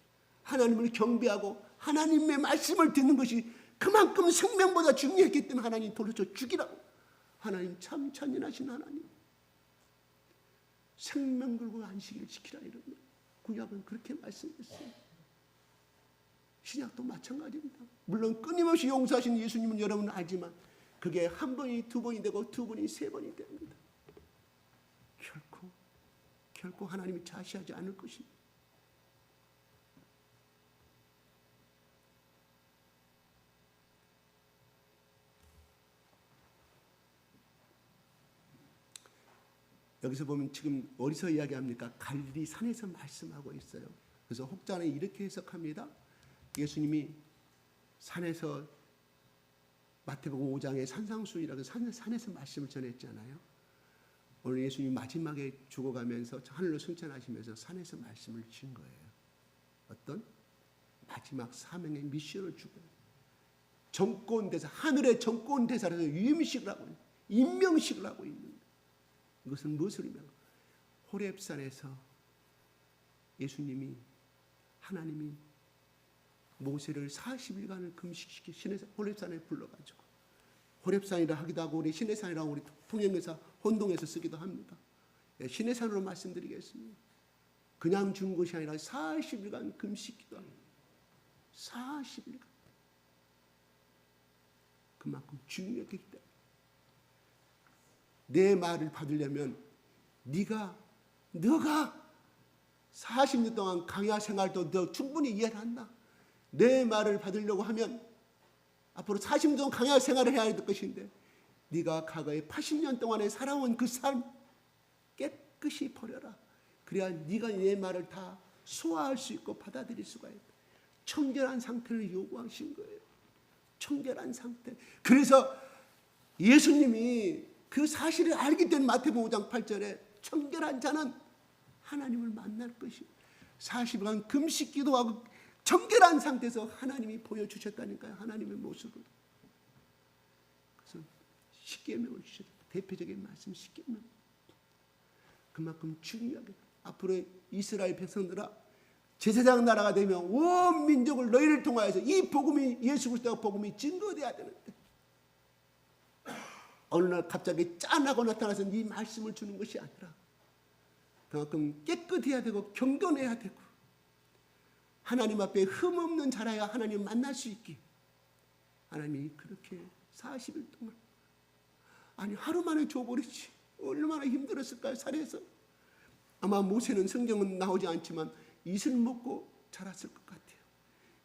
하나님을 경배하고 하나님의 말씀을 듣는 것이 그만큼 생명보다 중요했기 때문에 하나님 돌로 쳐 죽이라고. 하나님 참 잔인하신 하나님. 생명 걸고 안식일을 지키라 이러면 구약은 그렇게 말씀했어요. 신약도 마찬가지입니다. 물론 끊임없이 용서하신 예수님은 여러분 알지만 그게 한 번이 두 번이 되고 두 번이 세 번이 됩니다. 결코 하나님이 자시하지 않을 것입니다. 여기서 보면 지금 어디서 이야기합니까? 갈릴리 산에서 말씀하고 있어요. 그래서 혹자는 이렇게 해석합니다. 예수님이 산에서 마태복음 5장에 산상수훈이라고 산에서 말씀을 전했잖아요. 오늘 예수님이 마지막에 죽어가면서 하늘로 승천하시면서 산에서 말씀을 주신 거예요. 어떤? 마지막 사명의 미션을 주고 정권대사, 하늘의 정권대사라서 유임식을 하고 있는, 임명식을 하고 있는 이것은 무엇을 의미하는 거예요? 호렙산에서 예수님이 하나님이 모세를 40일간을 금식시켜 호렙산에 불러가지고 호렙산이라 하기도 하고 우리 시내산이라고 우리 통영에서 혼동해서 쓰기도 합니다. 신의 산으로 말씀드리겠습니다. 그냥 준 것이 아니라 40일간 금식기도 합니다. 40일간. 그만큼 중요했기 때문에 내 말을 받으려면 너가 40년 동안 강야 생활도 너 충분히 이해를 한다. 내 말을 받으려고 하면 앞으로 40년 동안 강야 생활을 해야 될 것인데 네가 과거에 80년 동안에 살아온 그 삶 깨끗이 버려라. 그래야 네가 내 말을 다 소화할 수 있고 받아들일 수가 있다. 청결한 상태를 요구하신 거예요. 청결한 상태. 그래서 예수님이 그 사실을 알기 때문에 마태복음 5장 8절에 청결한 자는 하나님을 만날 것이요. 40일간 금식 기도하고 청결한 상태에서 하나님이 보여주셨다니까요. 하나님의 모습을. 그래서 십계명을 주셨다. 대표적인 말씀 십계명. 그만큼 중요하게 앞으로 이스라엘 백성들아 제사장 나라가 되면 온 민족을 너희를 통하여서 이 복음이 예수 그리스도의 복음이 증거돼야 되는데 어느 날 갑자기 짠하고 나타나서 네 말씀을 주는 것이 아니라 그만큼 깨끗해야 되고 경건해야 되고 하나님 앞에 흠없는 자라야 하나님 만날 수 있게 하나님이 그렇게 40일 동안 아니 하루 만에 줘버리지 얼마나 힘들었을까요? 살에서 아마 모세는 성경은 나오지 않지만 이슬 먹고 자랐을 것 같아요.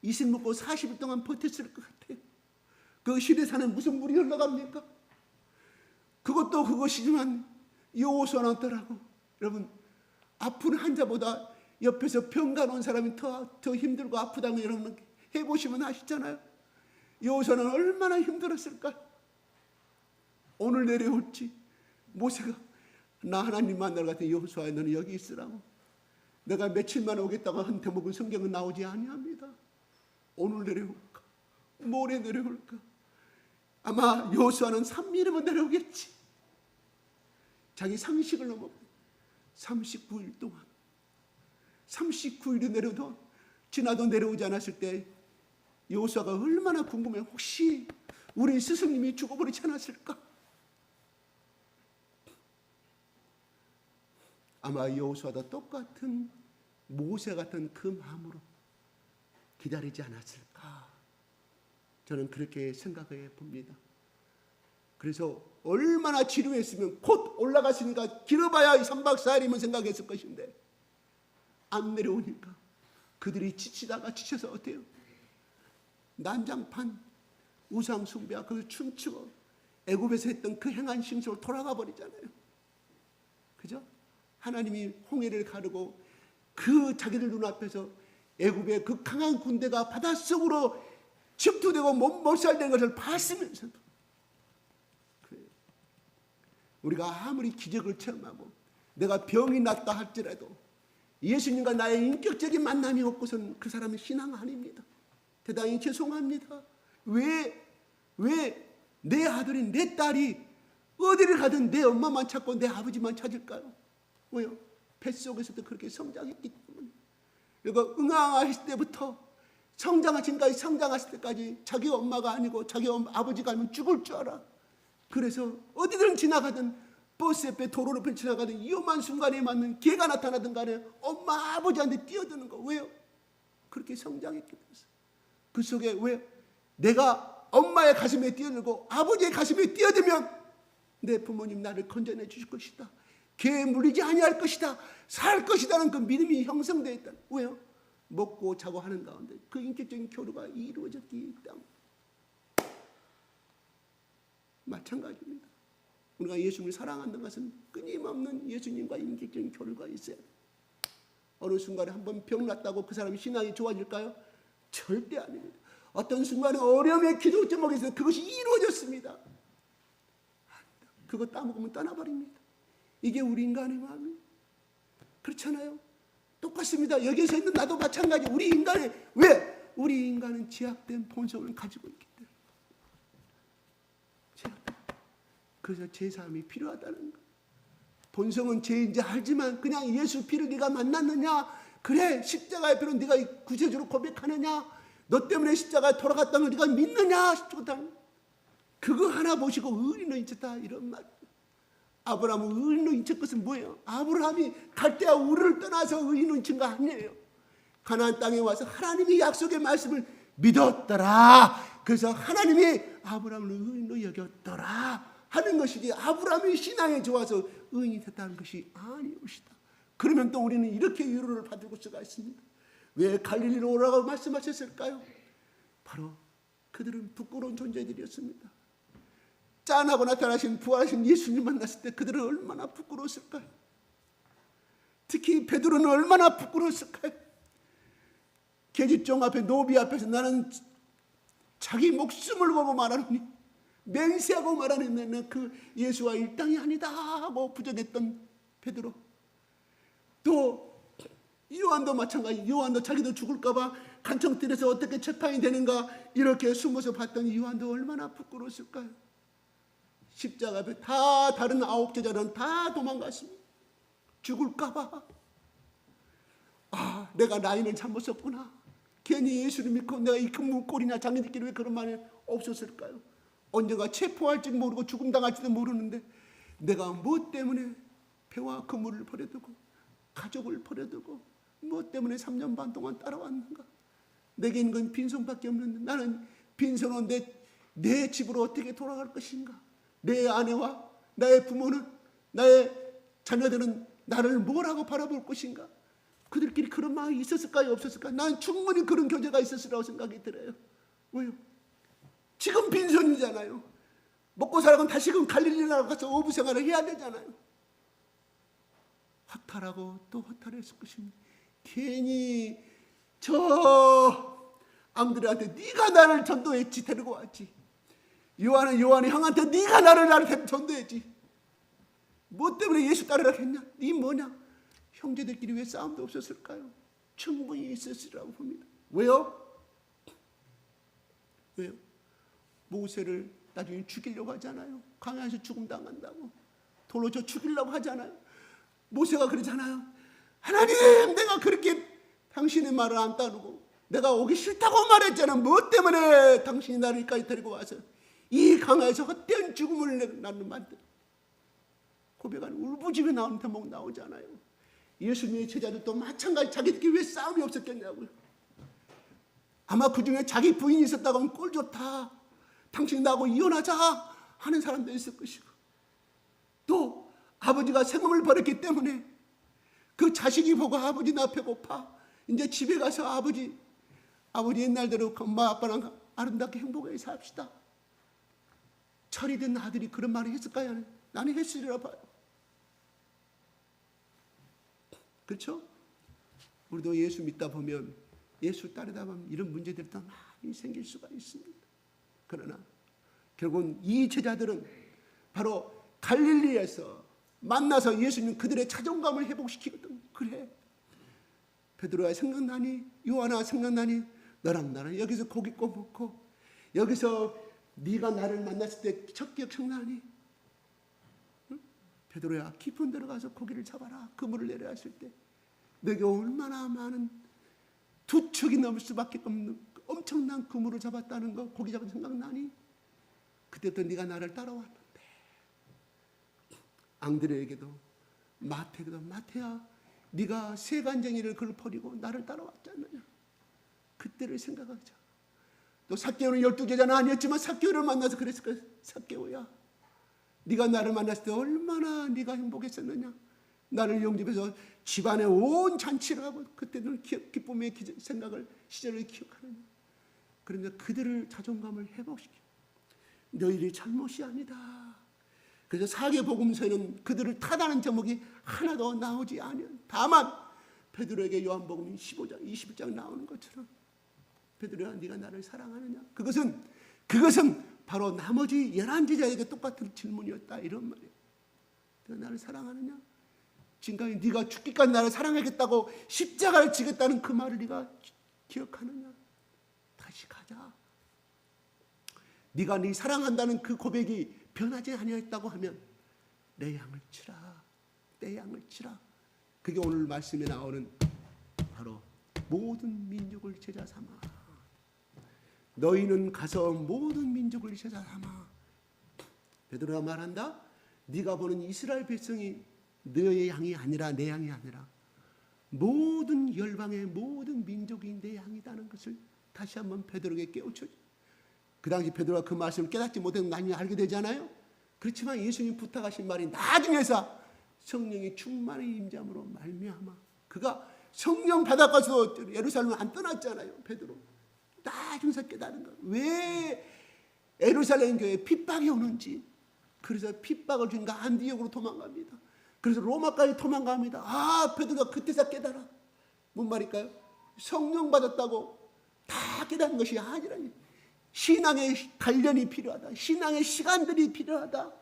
이슬 먹고 40일 동안 버텼을 것 같아요. 그 시내산에 무슨 물이 흘러갑니까? 그것도 그것이지만 여호수아는 어떠라고? 여러분 아픈 환자보다 옆에서 병간 온 사람이 더 힘들고 아프다는 거 여러분 해보시면 아시잖아요. 여호수아는 얼마나 힘들었을까? 오늘 내려올지 모세가 나 하나님 만나러 갔더니 여호수아 너는 여기 있으라고. 내가 며칠 만에 오겠다고 한 대목은 성경은 나오지 아니합니다. 오늘 내려올까? 모레 내려올까? 아마 여호수아는 3일이면 내려오겠지. 자기 상식을 넘어 39일 동안 39일이 내려도 지나도 내려오지 않았을 때 여호수아가 얼마나 궁금해. 혹시 우리 스승님이 죽어버리지 않았을까? 아마 여호수아도 똑같은 모세 같은 그 마음으로 기다리지 않았을까? 저는 그렇게 생각해 봅니다. 그래서 얼마나 지루했으면 곧 올라갔으니까 길어봐야 3박 4일이면 생각했을 것인데 안 내려오니까 그들이 지치다가 지쳐서 어때요? 난장판 우상 숭배와 그걸 춤추고 애굽에서 했던 그 행한 심수로 돌아가 버리잖아요. 그죠? 하나님이 홍해를 가르고 그 자기들 눈앞에서 애굽의 그 강한 군대가 바닷속으로 침투되고 몰살되는 것을 봤으면서도 우리가 아무리 기적을 체험하고 내가 병이 났다 할지라도 예수님과 나의 인격적인 만남이 없고서는 그 사람은 신앙 아닙니다. 대단히 죄송합니다. 왜 내 아들이 내 딸이 어디를 가든 내 엄마만 찾고 내 아버지만 찾을까요? 왜요? 뱃속에서도 그렇게 성장했기 때문에. 그리고 응아했을 때부터 성장하실 때까지 자기 엄마가 아니고 자기 아버지가 아니면 죽을 줄 알아. 그래서 어디든 지나가든 버스 옆에 도로 옆에 지나가든 위험한 순간에 맞는 개가 나타나든 간에 엄마 아버지한테 뛰어드는 거. 왜요? 그렇게 성장했기 때문에. 그 속에 왜 내가 엄마의 가슴에 뛰어들고 아버지의 가슴에 뛰어들면 내 부모님 나를 건져내 주실 것이다. 개에 물리지 아니할 것이다. 살 것이다는 그 믿음이 형성되어 있다. 왜요? 먹고 자고 하는 가운데 그 인격적인 교류가 이루어졌기 때문에. 마찬가지입니다. 우리가 예수님을 사랑한다는 것은 끊임없는 예수님과 인격적인 교류가 있어야 돼요. 어느 순간에 한번 병 났다고 그 사람이 신앙이 좋아질까요? 절대 아닙니다. 어떤 순간에 어려움의 기도 제목에서 그것이 이루어졌습니다. 그거 따먹으면 떠나버립니다. 이게 우리 인간의 마음이에요. 그렇잖아요. 똑같습니다. 여기서 있는 나도 마찬가지. 우리 인간의 왜? 우리 인간은 제약된 본성을 가지고 있기 때문에. 그래서 제사함이 필요하다는 거. 본성은 죄인지 알지만 그냥 예수 피를 네가 만났느냐? 그래 십자가의 피로 네가 구세주로 고백하느냐? 너 때문에 십자가에 돌아갔다는 걸 네가 믿느냐? 그거 하나 보시고 의리는 있었다 이런 말. 아브라함은 의인로 인친 것은 뭐예요? 아브라함이 갈대아 우르를 떠나서 의인로 인친 거 아니에요. 가나안 땅에 와서 하나님의 약속의 말씀을 믿었더라. 그래서 하나님이 아브라함을 의인로 여겼더라 하는 것이지, 아브라함의 신앙에 좋아서 의인이 됐다는 것이 아니옵시다. 그러면 또 우리는 이렇게 위로를 받을 수가 있습니다. 왜 갈릴리로 오라고 말씀하셨을까요? 바로 그들은 부끄러운 존재들이었습니다. 짠하고 나타나신 부활하신 예수님 만났을 때 그들은 얼마나 부끄러웠을까요? 특히 베드로는 얼마나 부끄러웠을까요? 계집종 앞에, 노비 앞에서 나는 자기 목숨을 걸고 말하느니, 맹세하고 말하는 그 예수와 일당이 아니다 하고 부정했던 베드로. 또 요한도 마찬가지. 요한도 자기도 죽을까 봐 간청들에서 어떻게 재판이 되는가 이렇게 숨어서 봤더니 요한도 얼마나 부끄러웠을까요? 십자가 앞에 다 다른 9 제자는 다 도망갔습니다. 죽을까 봐. 아, 내가 라인을 잘못 썼구나. 괜히 예수를 믿고 내가 이 금문골이나 장애들끼리 왜 그런 말이 없었을까요? 언젠가 체포할지 모르고 죽음 당할지도 모르는데 내가 뭐 때문에 배와 그물을 버려두고 가족을 버려두고 뭐 때문에 3년 반 동안 따라왔는가? 내게 있는 건 빈손밖에 없는데 나는 빈손으로 내 집으로 어떻게 돌아갈 것인가? 내 아내와 나의 부모는, 나의 자녀들은 나를 뭐라고 바라볼 것인가? 그들끼리 그런 마음이 있었을까요? 없었을까요? 난 충분히 그런 교제가 있었으라고 생각이 들어요. 왜요? 지금 빈손이잖아요. 먹고 살아가면 다시금 갈릴리로 가서 어부 생활을 해야 되잖아요. 허탈하고 또 허탈했을 것입니다. 괜히 저 앙드레한테 네가 나를 전도했지, 데리고 왔지. 요한이 형한테 네가 나를 전도했지. 뭐 때문에 예수 따르라 했냐? 네 뭐냐? 형제들끼리 왜 싸움도 없었을까요? 충분히 있었으라고 봅니다. 왜요? 모세를 나중에 죽이려고 하잖아요. 광야에서 죽음 당한다고 돌로 저 죽이려고 하잖아요. 모세가 그러잖아요. 하나님, 내가 그렇게 당신의 말을 안 따르고 내가 오기 싫다고 말했잖아. 뭐 때문에 당신이 나를 여기까지 데리고 와서 이 강야에서 헛된 죽음을 나는 만들. 고백하는 울부짖어 나오는 대목 나오잖아요. 예수님의 제자들도 마찬가지. 자기들끼리 왜 싸움이 없었겠냐고요. 아마 그 중에 자기 부인이 있었다고 하면 꼴 좋다, 당신 나하고 이혼하자 하는 사람도 있을 것이고, 또 아버지가 생업을 버렸기 때문에 그 자식이 보고 아버지 나 배고파, 이제 집에 가서 아버지 옛날대로 엄마 아빠랑 아름답게 행복하게 삽시다. 철이 든 아들이 그런 말을 했을까요? 나는 했으리라 봐요. 그렇죠? 우리도 예수 믿다 보면, 예수 따르다 보면 이런 문제들이 더 많이 생길 수가 있습니다. 그러나 결국은 이 제자들은 바로 갈릴리에서 만나서 예수님 그들의 자존감을 회복시키거든. 그래, 베드로야 생각나니? 요한아 생각나니? 너랑 나랑 여기서 고기 구워 먹고 여기서 네가 나를 만났을 때 첫 기억 생각나니? 응? 베드로야, 깊은 데로 가서 고기를 잡아라. 그물을 내려 했을 때 내게 얼마나 많은 2척이 넘을 수밖에 없는 엄청난 그물을 잡았다는 거, 고기 잡은 생각나니? 그때부터 네가 나를 따라왔는데. 앙드레에게도 마태에게도, 마태야, 네가 세간쟁이를 그걸 버리고 나를 따라왔지 않느냐? 그때를 생각하자. 또 삭개오는 12제자는 아니었지만 삭개오를 만나서 그랬을 거야. 삭개오야, 네가 나를 만났을 때 얼마나 네가 행복했었느냐? 나를 영접해서 집안에 온 잔치를 하고 그때는 기쁨의 생각을, 시절을 기억하느냐? 그러면서 그들을 자존감을 회복시켜. 너희들이 잘못이 아니다. 그래서 사계복음서에는 그들을 탓하는 제목이 하나도 나오지 않아요. 다만 베드로에게 요한복음 15장, 21장 나오는 것처럼, 베드로야, 네가 나를 사랑하느냐? 그것은 바로 나머지 11제자에게 똑같은 질문이었다, 이런 말이에요. 네가 나를 사랑하느냐? 지금까지 네가 죽기까지 나를 사랑하겠다고 십자가를 지겠다는 그 말을 네가 기억하느냐? 다시 가자. 네가 네 사랑한다는 그 고백이 변하지 아니했다고 하면 내 양을 치라, 내 양을 치라. 그게 오늘 말씀에 나오는 바로 모든 민족을 제자 삼아. 너희는 가서 모든 민족을 제자 삼아. 베드로가 말한다. 네가 보는 이스라엘 백성이 너의 양이 아니라 내 양이 아니라 모든 열방의 모든 민족이 내 양이라는 것을 다시 한번 베드로에게 깨우쳐줘. 그 당시 베드로가 그 말씀을 깨닫지 못해서 나중에 알게 되잖아요. 그렇지만 예수님 부탁하신 말이 나중에서 성령이 충만히 임잠으로 말미암아 그가 성령 받아가서 예루살렘을 안 떠났잖아요. 베드로 나중에서 깨달은 거예요. 왜 예루살렘 교회에 핍박이 오는지. 그래서 핍박을 주니까 안디옥으로 도망갑니다. 그래서 로마까지 도망갑니다. 아, 베드로가 그때서 깨달아. 뭔 말일까요? 성령 받았다고 다 깨닫는 것이 아니라니. 신앙의 단련이 필요하다. 신앙의 시간들이 필요하다.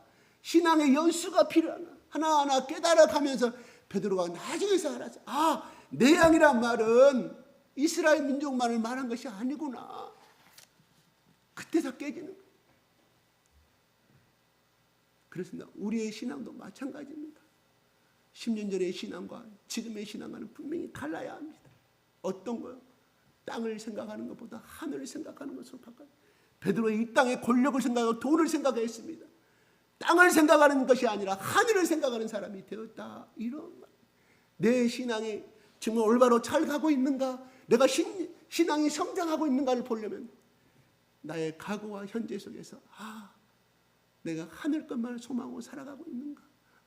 신앙의 연수가 필요하다. 하나하나 깨달아가면서 베드로가 나중에서 알았어. 아, 내 양이란 말은 이스라엘 민족만을 말한 것이 아니구나. 그때서 깨지는 거예요. 그렇습니다. 우리의 신앙도 마찬가지입니다. 10년 전의 신앙과 지금의 신앙과는 분명히 달라야 합니다. 어떤 거요? 땅을 생각하는 것보다 하늘을 생각하는 것으로 바꿔요. 베드로는 이 땅의 권력을 생각하고 돈을 생각했습니다. 땅을 생각하는 것이 아니라 하늘을 생각하는 사람이 되었다. 이런 말. 내 신앙이 정말 올바로 잘 가고 있는가? 내가 신앙이 성장하고 있는가를 보려면 나의 과거와 현재 속에서 내가 하늘 것만을 소망하고 살아가고 있는가?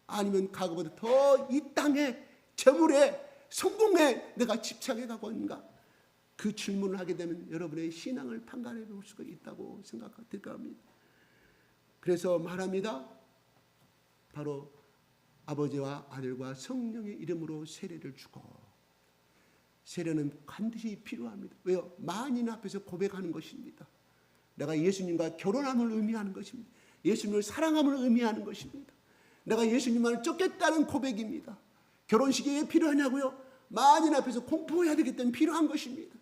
아니면 과거보다 더 이 땅의 재물에 성공에 내가 집착해 가고 있는가? 그 질문을 하게 되면 여러분의 신앙을 판단해 볼 수가 있다고 생각될 겁니다. 그래서 말합니다. 바로 아버지와 아들과 성령의 이름으로 세례를 주고, 세례는 반드시 필요합니다. 왜요? 만인 앞에서 고백하는 것입니다. 내가 예수님과 결혼함을 의미하는 것입니다. 예수님을 사랑함을 의미하는 것입니다. 내가 예수님만을 쫓겠다는 고백입니다. 결혼식이 왜 필요하냐고요? 만인 앞에서 공포해야 되기 때문에 필요한 것입니다.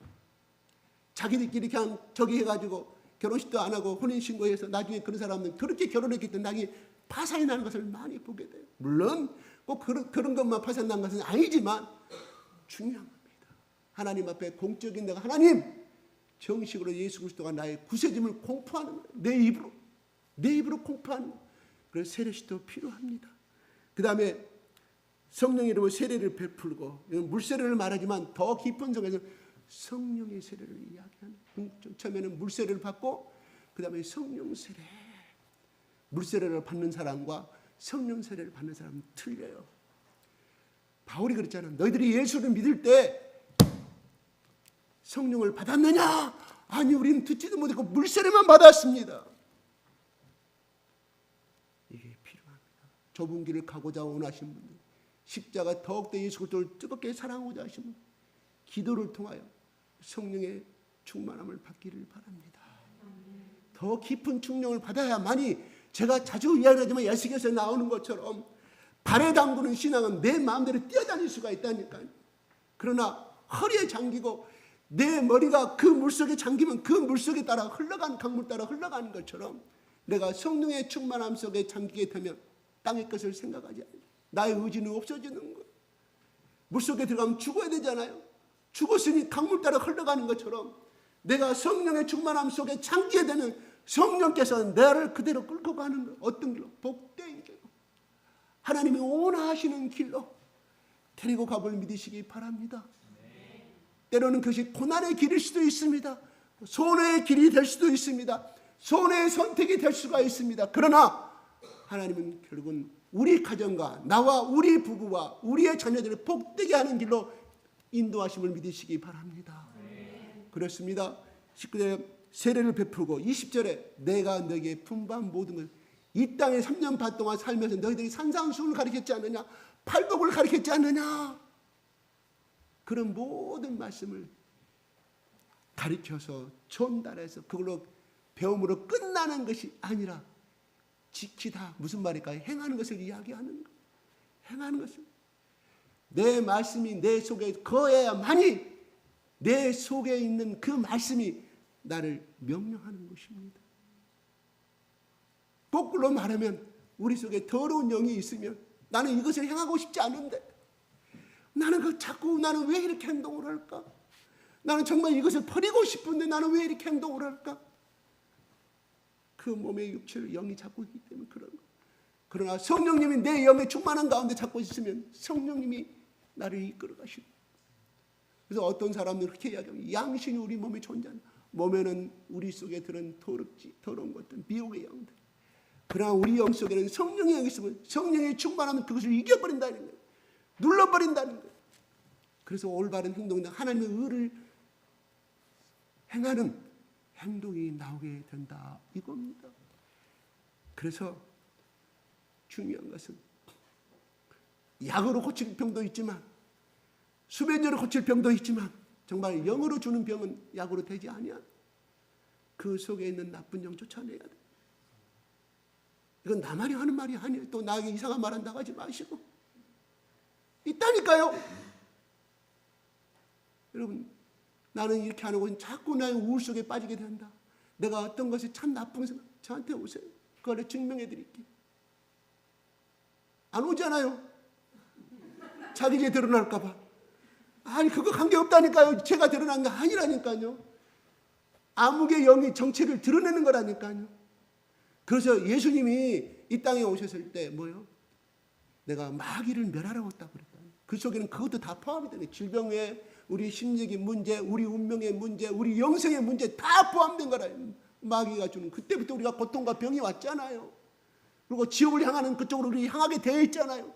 자기들끼리 그냥 저기 해가지고 결혼식도 안 하고 혼인신고해서 나중에 그런 사람은 그렇게 결혼했기 때문에 나중에 파산이 나는 것을 많이 보게 돼요. 물론 꼭 그런 것만 파산 난 것은 아니지만 중요한 겁니다. 하나님 앞에 공적인 내가 하나님 정식으로 예수 그리스도가 나의 구세짐을 공포하는 거예요. 내 입으로 공포하는 거예요. 그래서 세례식도 필요합니다. 그 다음에 성령 이름으로 세례를 베풀고, 물세례를 말하지만 더 깊은 속에서 성령의 세례를 이야기하는, 처음에는 물세례를 받고 그 다음에 성령 세례. 물세례를 받는 사람과 성령 세례를 받는 사람은 틀려요. 바울이 그랬잖아. 너희들이 예수를 믿을 때 성령을 받았느냐? 아니, 우리는 듣지도 못했고 물세례만 받았습니다. 이게 필요합니다. 좁은 길을 가고자 원하신 분들, 십자가 더욱더 예수 그리스도를 뜨겁게 사랑하고자 하시는 분들, 기도를 통하여 성령의 충만함을 받기를 바랍니다. 더 깊은 충령을 받아야만이, 제가 자주 이야기하지만 예수께서 나오는 것처럼 발에 담그는 신앙은 내 마음대로 뛰어다닐 수가 있다니까요. 그러나 허리에 잠기고 내 머리가 그 물속에 잠기면 그 물속에 따라 흘러가는, 강물 따라 흘러가는 것처럼 내가 성령의 충만함 속에 잠기게 되면 땅의 것을 생각하지 않아요. 나의 의지는 없어지는 거예요. 물속에 들어가면 죽어야 되잖아요. 죽었으니 강물 따라 흘러가는 것처럼 내가 성령의 충만함 속에 잠기게 되면 성령께서 나를 그대로 끌고 가는 거예요. 어떤 길로? 복된 길로. 하나님이 원하시는 길로 데리고 가볼 믿으시기 바랍니다. 때로는 그것이 고난의 길일 수도 있습니다. 손해의 길이 될 수도 있습니다. 손해의 선택이 될 수가 있습니다. 그러나 하나님은 결국은 우리 가정과 나와 우리 부부와 우리의 자녀들을 복되게 하는 길로 인도하심을 믿으시기 바랍니다. 그렇습니다. 19절에 세례를 베풀고 20절에 내가 너에게 분부한 모든 것, 이 땅에 3년 반 동안 살면서 너희들이 산상수훈을 가르쳤지 않느냐, 팔복을 가르쳤지 않느냐, 그런 모든 말씀을 가르쳐서 전달해서 그걸로 배움으로 끝나는 것이 아니라 지키다, 무슨 말일까요? 행하는 것을 이야기하는 것. 행하는 것을. 내 말씀이 내 속에 거해야만이 내 속에 있는 그 말씀이 나를 명령하는 것입니다. 거꾸로 말하면 우리 속에 더러운 영이 있으면 나는 이것을 행하고 싶지 않은데, 나는 자꾸 나는 왜 이렇게 행동을 할까? 나는 정말 이것을 버리고 싶은데 나는 왜 이렇게 행동을 할까? 그 몸의 육체를 영이 잡고 있기 때문에 그런 거. 그러나 성령님이 내 영에 충만한 가운데 잡고 있으면 성령님이 나를 이끌어 가시고. 그래서 어떤 사람들은 그렇게 이야기합니다. 양신이 우리 몸에 존재한다. 몸에는 우리 속에 들은 더러운 것들, 미혹의 영들. 그러나 우리 영 속에는 성령의 영이 있으면 성령이 충만하면 그것을 이겨버린다는 거예요. 눌러버린다는 거예요. 그래서 올바른 행동은 하나님의 의를 행하는 행동이 나오게 된다 이겁니다. 그래서 중요한 것은 약으로 고칠 병도 있지만 수면제로 고칠 병도 있지만 정말 영으로 주는 병은 약으로 되지 아니야. 그 속에 있는 나쁜 영 쫓아내야 돼. 이건 나만이 하는 말이 아니에요. 또 나에게 이상한 말 한다고 하지 마시고. 있다니까요. 여러분, 나는 이렇게 안 하고 자꾸 나의 우울 속에 빠지게 된다. 내가 어떤 것이 참 나쁜 생각, 저한테 오세요. 그걸 증명해 드릴게요. 안 오잖아요. 자기 죄 드러날까 봐. 아니 그거 관계없다니까요. 제가 드러난 게 아니라니까요. 암흑의 영이 정체를 드러내는 거라니까요. 그래서 예수님이 이 땅에 오셨을 때 뭐요? 내가 마귀를 멸하러 왔다고 그랬다. 그 속에는 그것도 다 포함이 되네. 질병 외에 우리 심리적인 문제, 우리 운명의 문제, 우리 영생의 문제 다 포함된 거라. 마귀가 주는 그때부터 우리가 고통과 병이 왔잖아요. 그리고 지옥을 향하는 그쪽으로 우리 향하게 되어 있잖아요.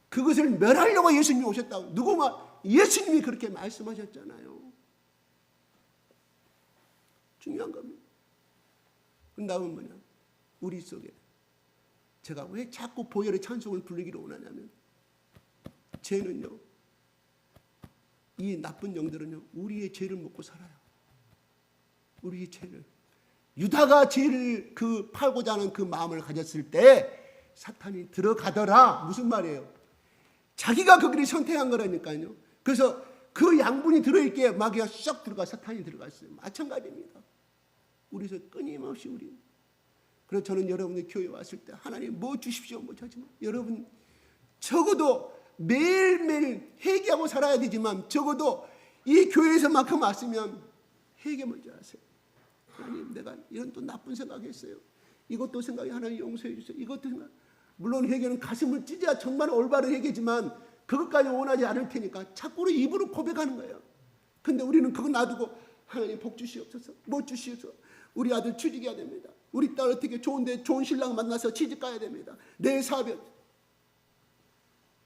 그것을 멸하려고 예수님이 오셨다고. 누구만 예수님이 그렇게 말씀하셨잖아요. 중요한 겁니다. 그 다음은 뭐냐? 우리 속에 제가 왜 자꾸 보혈의 찬송을 부르기를 원하냐면 죄는요, 이 나쁜 영들은요 우리의 죄를 먹고 살아요. 우리의 죄를. 유다가 죄를 팔고자 하는 그 마음을 가졌을 때 사탄이 들어가더라. 무슨 말이에요? 자기가 그 길을 선택한 거라니까요. 그래서 그 양분이 들어있기에 마귀가 쏙 들어가 사탄이 들어갔어요. 마찬가지입니다. 우리서 끊임없이 우리. 그래서 저는 여러분의 교회에 왔을 때 하나님 뭐 주십시오 뭐 하지만 여러분 적어도 매일매일 회개하고 살아야 되지만 적어도 이 교회에서만큼 왔으면 회개 먼저 하세요. 하나님 내가 이런 또 나쁜 생각했어요. 이것도 생각이 하나님 용서해 주세요. 이것도 생각. 물론 회개는 가슴을 찢어야 정말 올바른 회개지만 그것까지 원하지 않을 테니까 자꾸 입으로 고백하는 거예요. 근데 우리는 그거 놔두고 하나님 복 주시옵소서. 뭐 주시옵소서. 우리 아들 취직해야 됩니다. 우리 딸 어떻게 좋은데 좋은 신랑 만나서 취직 가야 됩니다. 내 사변.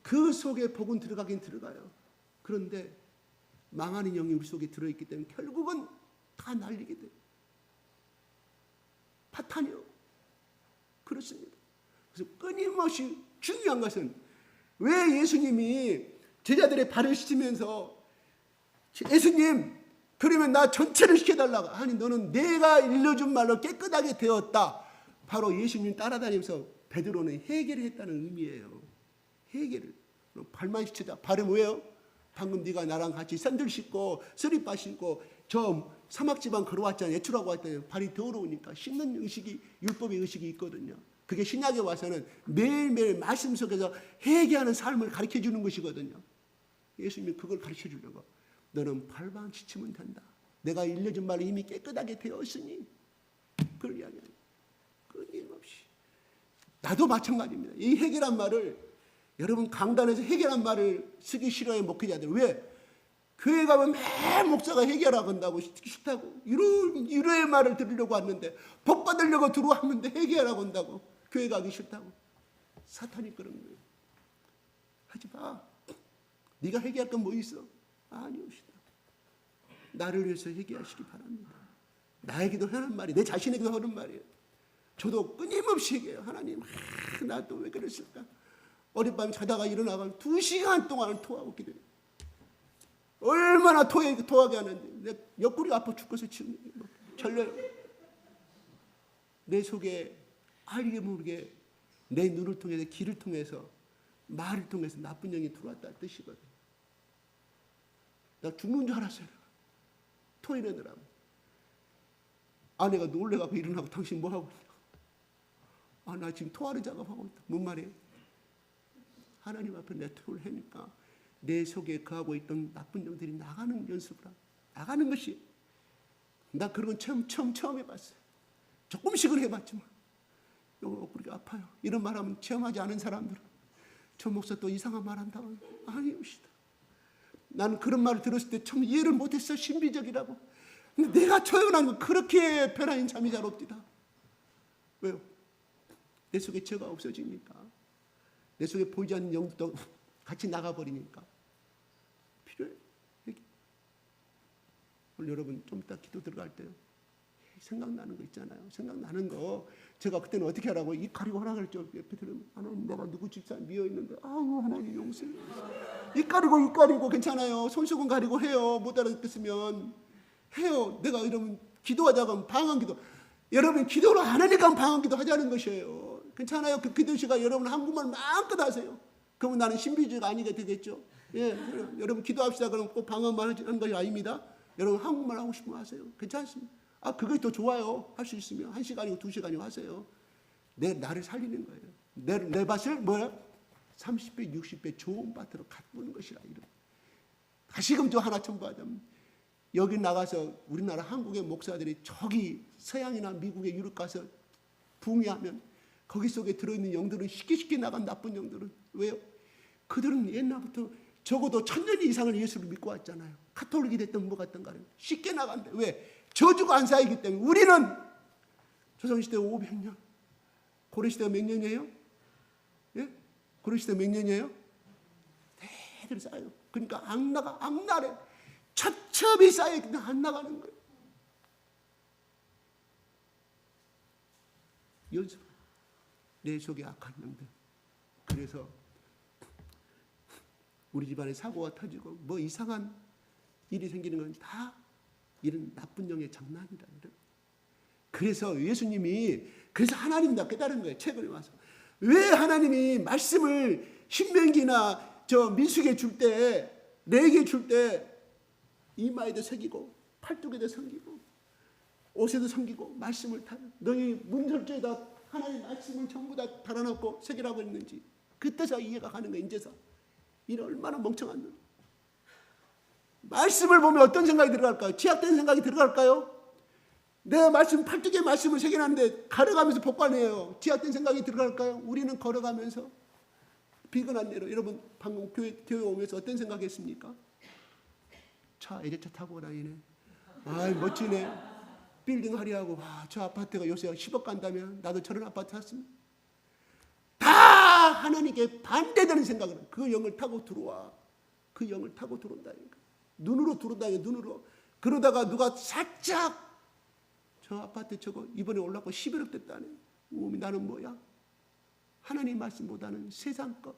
그 속에 복은 들어가긴 들어가요. 그런데 망하는 영이 우리 속에 들어있기 때문에 결국은 다 날리게 돼요. 파탄이요. 그렇습니다. 그래서 끊임없이 중요한 것은 왜 예수님이 제자들의 발을 씻으면서 예수님 그러면 나 전체를 시켜달라고. 아니 너는 내가 일러준 말로 깨끗하게 되었다. 바로 예수님 따라다니면서 베드로는 회개를 했다는 의미예요. 회개를. 발만 씻자. 발은 뭐예요? 방금 네가 나랑 같이 샌들 신고 쓰리바 신고 저 사막지방 걸어왔잖아요. 외출하고 왔잖아요. 발이 더러우니까 씻는 의식이 율법의 의식이 있거든요. 그게 신약에 와서는 매일매일 말씀 속에서 회개하는 삶을 가르쳐주는 것이거든요. 예수님이 그걸 가르쳐주려고. 너는 발만 씻으면 된다. 내가 일러준 말이 이미 깨끗하게 되었으니 그걸 이야기해요. 끊임없이. 나도 마찬가지입니다. 이 회개란 말을 여러분 강단에서 회개란 말을 쓰기 싫어해 목회자들. 왜? 교회 가면 매 목사가 회개하라고 한다고 싫다고. 위로의 말을 들으려고 왔는데 복 받으려고 들어왔는데 회개하라고 한다고. 교회 가기 싫다고. 사탄이 그런 거예요. 하지 마. 네가 회개할 건 뭐 있어? 아니옵시다. 나를 위해서 회개하시기 바랍니다. 나에게도 하는 말이 내 자신에게도 하는 말이에요. 저도 끊임없이 얘기해요. 하나님 나 또 왜 그랬을까? 어젯밤에 자다가 일어나가면 2시간 동안 토하고 기도해요. 얼마나 토하게 하는데 내 옆구리 아파 죽어서 지금 절려요. 내 속에 알게 모르게 내 눈을 통해서 귀를 통해서 말을 통해서 나쁜 영이 들어왔다는 뜻이거든. 나 죽는 줄 알았어요. 토해내느라고. 아내가 놀래가고 일어나고 당신 뭐하고 있냐. 나 지금 토하는 작업하고 있다. 뭔 말이에요? 하나님 앞에 내 토를 하니까 내 속에 거하고 있던 나쁜 영들이 나가는 연습을 하고 나가는 것이 나 그런 건 처음 해봤어요. 조금씩은 해봤지만 그렇게 아파요. 이런 말하면 체험하지 않은 사람들은 저 목사 또 이상한 말 한다고. 아니옵시다. 나는 그런 말을 들었을 때 참 이해를 못했어. 신비적이라고. 근데 내가 초연한 건 그렇게 변화인 잠이 잘 없디다. 왜요? 내 속에 죄가 없어지니까. 내 속에 보이지 않는 영도 같이 나가버리니까. 필요해. 오늘 여러분 좀 이따 기도 들어갈 때요. 생각나는 거 있잖아요. 생각나는 거. 제가 그때는 어떻게 하라고? 입 가리고 하라 그랬죠. 옆에 들으면 하나님 내가 누구 집사 미워있는데 아유 하나님 용서해. 입 가리고 괜찮아요. 손수건 가리고 해요. 못 알아듣겠으면 해요. 내가 이러면 기도하다가 방언 기도. 여러분 기도를 안 하니까 방언 기도 하자는 것이에요. 괜찮아요. 그 기도 시간 여러분 한국말 마음껏 하세요. 그러면 나는 신비주의가 아니게 되겠죠. 예, 여러분 기도합시다. 그럼 꼭 방언만 하는 것이 아닙니다. 여러분 한국말 하고 싶으면 하세요. 괜찮습니다. 그게 더 좋아요. 할 수 있으면 1시간이고 2시간이고 하세요. 나를 살리는 거예요. 내 밭을 뭐야? 30배, 60배 좋은 밭으로 가꾸는 것이라. 이런. 다시금 저 하나 첨부하자면 여기 나가서 우리나라 한국의 목사들이 저기 서양이나 미국에 유럽 가서 붕괴하면 거기 속에 들어있는 영들은 쉽게 나간 나쁜 영들은. 왜요? 그들은 옛날부터 적어도 1000년 이상을 예수를 믿고 왔잖아요. 카톨릭이 됐든 뭐가 됐든 간에 쉽게 나간대. 왜? 저주가 안 쌓이기 때문에. 우리는 조선시대 500년. 고려시대가 몇 년이에요? 예? 고려시대 몇 년이에요? 대대로 쌓여요. 그러니까 악나래. 첩첩이 쌓여있기 때문에 안 나가는 거예요. 연습. 내 속에 악한 영들. 그래서 우리 집안에 사고가 터지고 뭐 이상한 일이 생기는 건 다 이런 나쁜 영의 장난이다. 그래서 예수님이 그래서 하나님다 깨달은 거예요. 최근에 와서 왜 하나님이 말씀을 신명기나 저 민수기에 줄 때 레위기에 줄 때 이마에도 새기고 팔뚝에도 새기고 옷에도 새기고 말씀을 다 너희 문설주에다 하나님 말씀을 전부 다 달아놓고 새기라고 했는지 그때서 이해가 가는 거예요. 이제서 이는 얼마나 멍청한 놈. 말씀을 보면 어떤 생각이 들어갈까요? 제약된 생각이 들어갈까요? 내 말씀 팔뚝에 말씀을 새겨놨는데 걸어가면서 복관해요. 제약된 생각이 들어갈까요? 우리는 걸어가면서 비근한 대로 여러분 방금 교회 오면서 어떤 생각했습니까? 외제차 타고 다니네. 아이 멋지네. 빌딩 하리하고 저 아파트가 요새 10억 간다면 나도 저런 아파트 샀으면 다 하나님께 반대되는 생각은 그 영을 타고 들어와. 그 영을 타고 들어온다니까. 눈으로 들어온다니까. 눈으로. 그러다가 누가 살짝 저 아파트 저거 이번에 올랐고 11억 됐다네. 나는 뭐야? 하나님 말씀보다는 세상 것.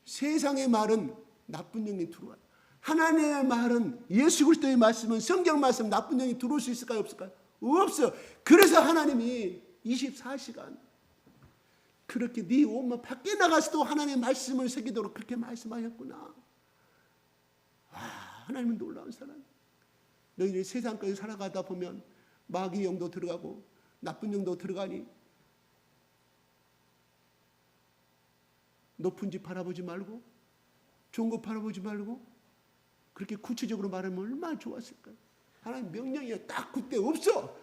세상의 말은 나쁜 영이 들어와요. 하나님의 말은 예수 그리스도의 말씀은 성경 말씀 나쁜 영이 들어올 수 있을까요? 없을까요? 없어요. 그래서 하나님이 24시간 그렇게 네 옷만 밖에 나가서도 하나님의 말씀을 새기도록 그렇게 말씀하셨구나. 하나님은 놀라운 사람. 너희들이 세상까지 살아가다 보면 마귀 영도 들어가고 나쁜 영도 들어가니 높은 집 바라보지 말고 좋은 거 바라보지 말고 그렇게 구체적으로 말하면 얼마나 좋았을까요? 하나님 명령이야. 딱 그때 없어.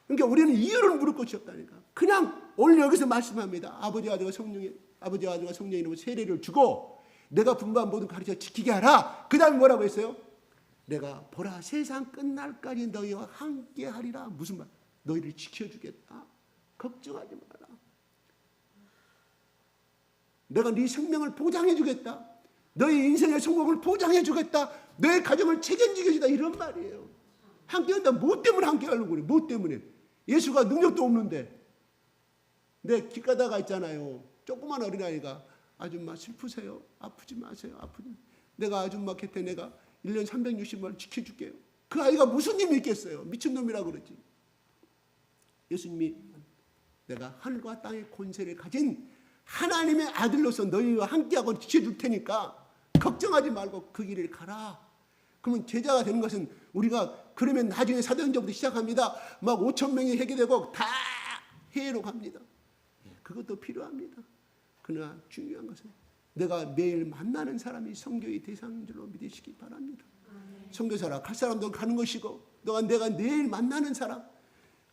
그러니까 우리는 이유를 물을 것이 없다니까. 그냥 오늘 여기서 말씀합니다. 아버지와 아들과 성령의 이름으로 세례를 주고 내가 분부한 모든 가르쳐 지키게 하라. 그 다음에 뭐라고 했어요? 내가 보라 세상 끝날까지 너희와 함께 하리라. 무슨 말? 너희를 지켜주겠다. 걱정하지 마라. 내가 네 생명을 보장해 주겠다. 너희 인생의 성공을 보장해 주겠다. 너의 가정을 책임지겠다. 이런 말이에요. 함께 한다. 뭐 때문에 함께 하려고 그래? 뭐 때문에? 예수가 능력도 없는데. 내 길 가다가 있잖아요. 조그만 어린아이가 아줌마 슬프세요? 아프지 마세요. 내가 아줌마 곁에 내가 1년 360만 지켜줄게요. 그 아이가 무슨 힘이 있겠어요? 미친놈이라고 그러지. 예수님이 내가 하늘과 땅의 권세를 가진 하나님의 아들로서 너희와 함께하고 지켜줄 테니까 걱정하지 말고 그 길을 가라. 그러면 제자가 되는 것은 우리가 그러면 나중에 사도행전부터 시작합니다. 막 5,000명이 회개되고 다 해외로 갑니다. 그것도 필요합니다. 그러나 중요한 것은 내가 매일 만나는 사람이 선교의 대상인 줄로 믿으시기 바랍니다. 선교사라 갈 사람도 가는 것이고 내가 매일 만나는 사람.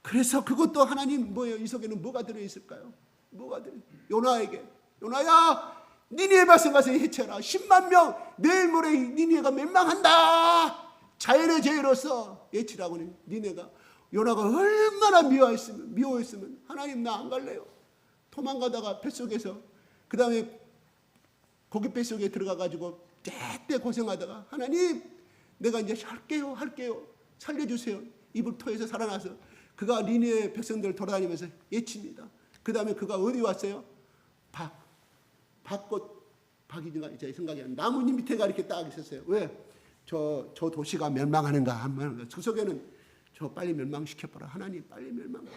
그래서 그것도 하나님 뭐예요? 이 속에는 뭐가 들어있을까요? 뭐가 돼? 요나에게 요나야 니느웨 백성 가서 해쳐라. 10만 명 내일 모레 니느웨가 멸망한다. 자연의 죄로서 예치라고 하니 니네가 요나가 얼마나 미워했으면 하나님 나 안 갈래요. 도망가다가 뱃속에서 그 다음에 고기 뱃속에 들어가가지고 때때 고생하다가 하나님 내가 이제 할게요 살려주세요. 입을 토해서 살아나서 그가 니느웨 백성들 돌아다니면서 예칩니다. 그 다음에 그가 어디 왔어요? 박이가 제 생각이 안 나요. 나뭇잎 밑에가 이렇게 딱 있었어요. 왜? 저 도시가 멸망하는가 하면 저 속에는 저 빨리 멸망시켜봐라. 하나님 빨리 멸망해.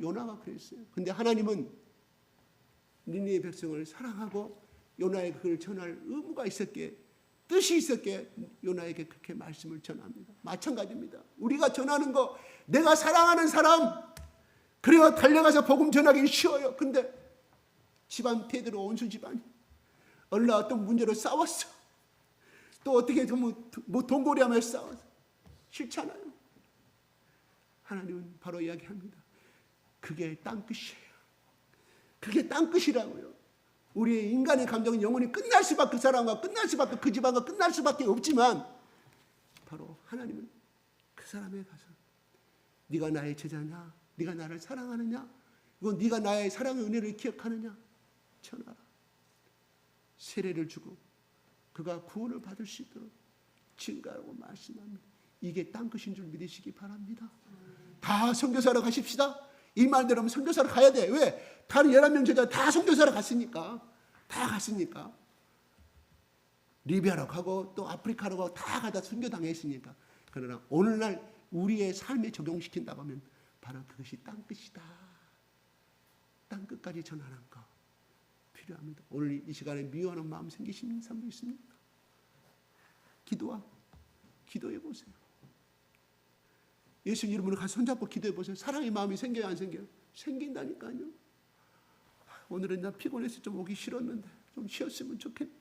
요나가 그랬어요. 근데 하나님은 니느웨 백성을 사랑하고 요나에게 그걸 전할 의무가 있었기에 뜻이 있었기에 요나에게 그렇게 말씀을 전합니다. 마찬가지입니다. 우리가 전하는 거 내가 사랑하는 사람 그래야 달려가서 복음 전하기 쉬워요. 근데 집안 태도로 온수 집안이 얼라 어떤 문제로 싸웠어. 또 어떻게 뭐 동고리하며 싸워서 싫잖아요. 하나님은 바로 이야기합니다. 그게 땅끝이에요. 그게 땅끝이라고요. 우리의 인간의 감정은 영원히 끝날 수밖에 그 사람과 끝날 수밖에 그 집안과 끝날 수밖에 없지만 바로 하나님은 그 사람에 가서 네가 나의 제자냐? 네가 나를 사랑하느냐? 이건 네가 나의 사랑의 은혜를 기억하느냐? 전하라. 세례를 주고 그가 구원을 받을 수 있도록 증가하라고 말씀합니다. 이게 땅끝인 줄 믿으시기 바랍니다. 다 선교사로 가십시다. 이 말대로 하면 선교사로 가야 돼. 왜? 다른 11명 제자 다 선교사로 갔으니까. 다 갔으니까. 리비아로 가고 또 아프리카로 가고 다 가다 선교당했으니까. 그러나 오늘날 우리의 삶에 적용시킨다고 하면 바로 그것이 땅끝이다. 땅끝까지 전하는 거 필요합니다. 오늘 이 시간에 미워하는 마음 생기시는 사람도 있습니까? 기도해 보세요. 예수 이름으로 가서 손잡고 기도해 보세요. 사랑의 마음이 생겨요, 안 생겨요? 생긴다니까요. 오늘은 나 피곤해서 좀 오기 싫었는데 좀 쉬었으면 좋겠네.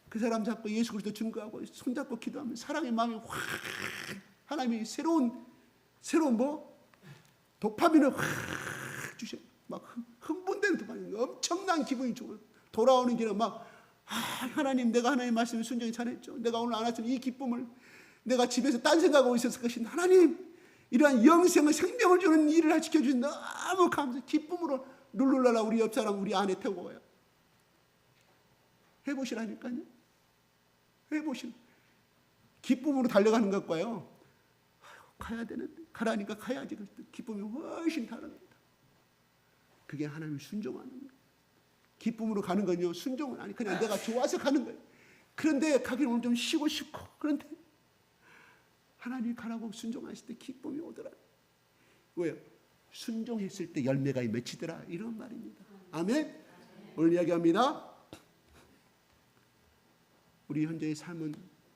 그 사람 잡고 예수 그리스도 증거하고 손잡고 기도하면 사랑의 마음이 확 하나님이 새로운 도파민을 확 주셔. 막 흥분되는 도파민, 엄청난 기분이 좋아요. 돌아오는 길에 막 하나님 내가 하나님 말씀을 순종히 잘했죠. 내가 오늘 안 왔으면 이 기쁨을 내가 집에서 딴 생각하고 있었을 것인데 하나님 이러한 영생을 생명을 주는 일을 지켜주신 너무 감사해. 기쁨으로 룰루랄라 우리 옆 사람 우리 안에 태우고 와요. 해보시라니까요. 기쁨으로 달려가는 것과요. 가야 되는데 가라니까 가야지. 기쁨이 훨씬 다릅니다. 그게 하나님을 순종하는 거예요. 기쁨으로 가는 건요. 순종은 아니 그냥 내가 좋아서 가는 거예요. 그런데 가기는 오늘 좀 쉬고 싶고 그런데 하나님이 가라고 순종하실 때 기쁨이 오더라. 왜요? 순종했을 때 열매가 맺히더라. 이런 말입니다. 아멘? 오늘 이야기합니다. 우리 현재의 삶은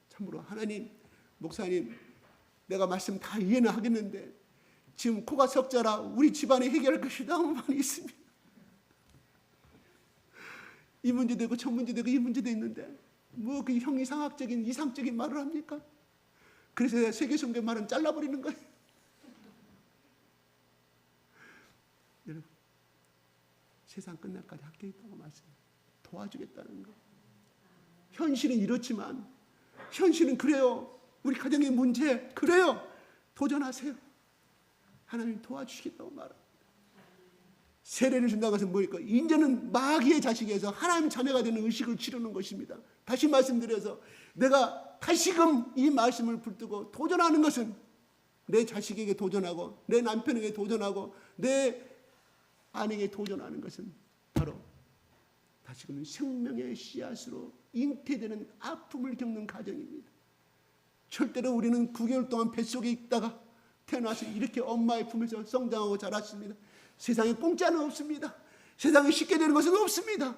참으로 하나님, 목사님 내가 말씀 다 이해는 하겠는데 지금 코가 석자라 우리 집안에 해결할 것이 너무 많이 있습니다. 이 문제도 있고 저 문제도 있고 이 문제도 있는데 뭐 그 형이상학적인 이상적인 말을 합니까? 그래서 세계성경 말은 잘라버리는 거예요. 여러분 세상 끝날까지 함께 있다고 말씀해요. 도와주겠다는 거. 현실은 이렇지만 현실은 그래요. 우리 가정의 문제 그래요. 도전하세요. 하나님 도와주시겠다고 말합니다. 세례를 준다는 것은 뭐일까? 이제는 마귀의 자식에서 하나님 자녀가 되는 의식을 치르는 것입니다. 다시 말씀드려서 내가 다시금 이 말씀을 붙들고 도전하는 것은 내 자식에게 도전하고 내 남편에게 도전하고 내 아내에게 도전하는 것은 바로 다시금 생명의 씨앗으로 잉태되는 아픔을 겪는 가정입니다. 절대로 우리는 9개월 동안 뱃속에 있다가 태어나서 이렇게 엄마의 품에서 성장하고 자랐습니다. 세상에 공짜는 없습니다. 세상에 쉽게 되는 것은 없습니다.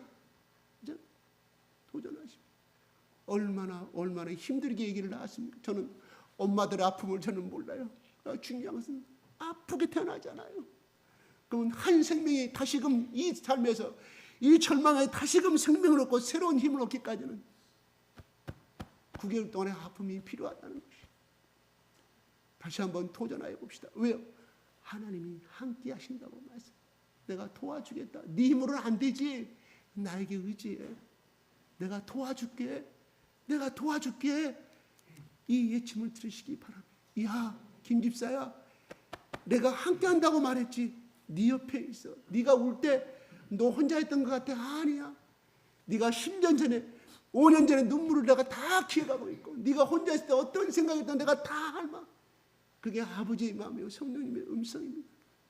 이제 도전하십시오. 얼마나 힘들게 얘기를 나왔습니까? 저는 엄마들의 아픔을 저는 몰라요. 중요한 것은 아프게 태어나잖아요. 그러면 한 생명이 다시금 이 삶에서 이 절망에 다시금 생명을 얻고 새로운 힘을 얻기까지는 9개월 동안의 아픔이 필요하다는 것이. 다시 한번 도전해 봅시다. 왜요? 하나님이 함께 하신다고 말씀. 내가 도와주겠다. 네 힘으로는 안 되지. 나에게 의지해. 내가 도와줄게. 내가 도와줄게. 이 외침을 들으시기 바랍니다. 야, 김 집사야, 내가 함께 한다고 말했지. 네 옆에 있어. 네가 울 때 너 혼자 했던 것 같아. 아니야. 네가 10년 전에 5년 전에 눈물을 내가 다 기억하고 있고, 네가 혼자 있을 때 어떤 생각이었던 내가 다 알마. 그게 아버지의 마음이요 성령님의 음성입니다.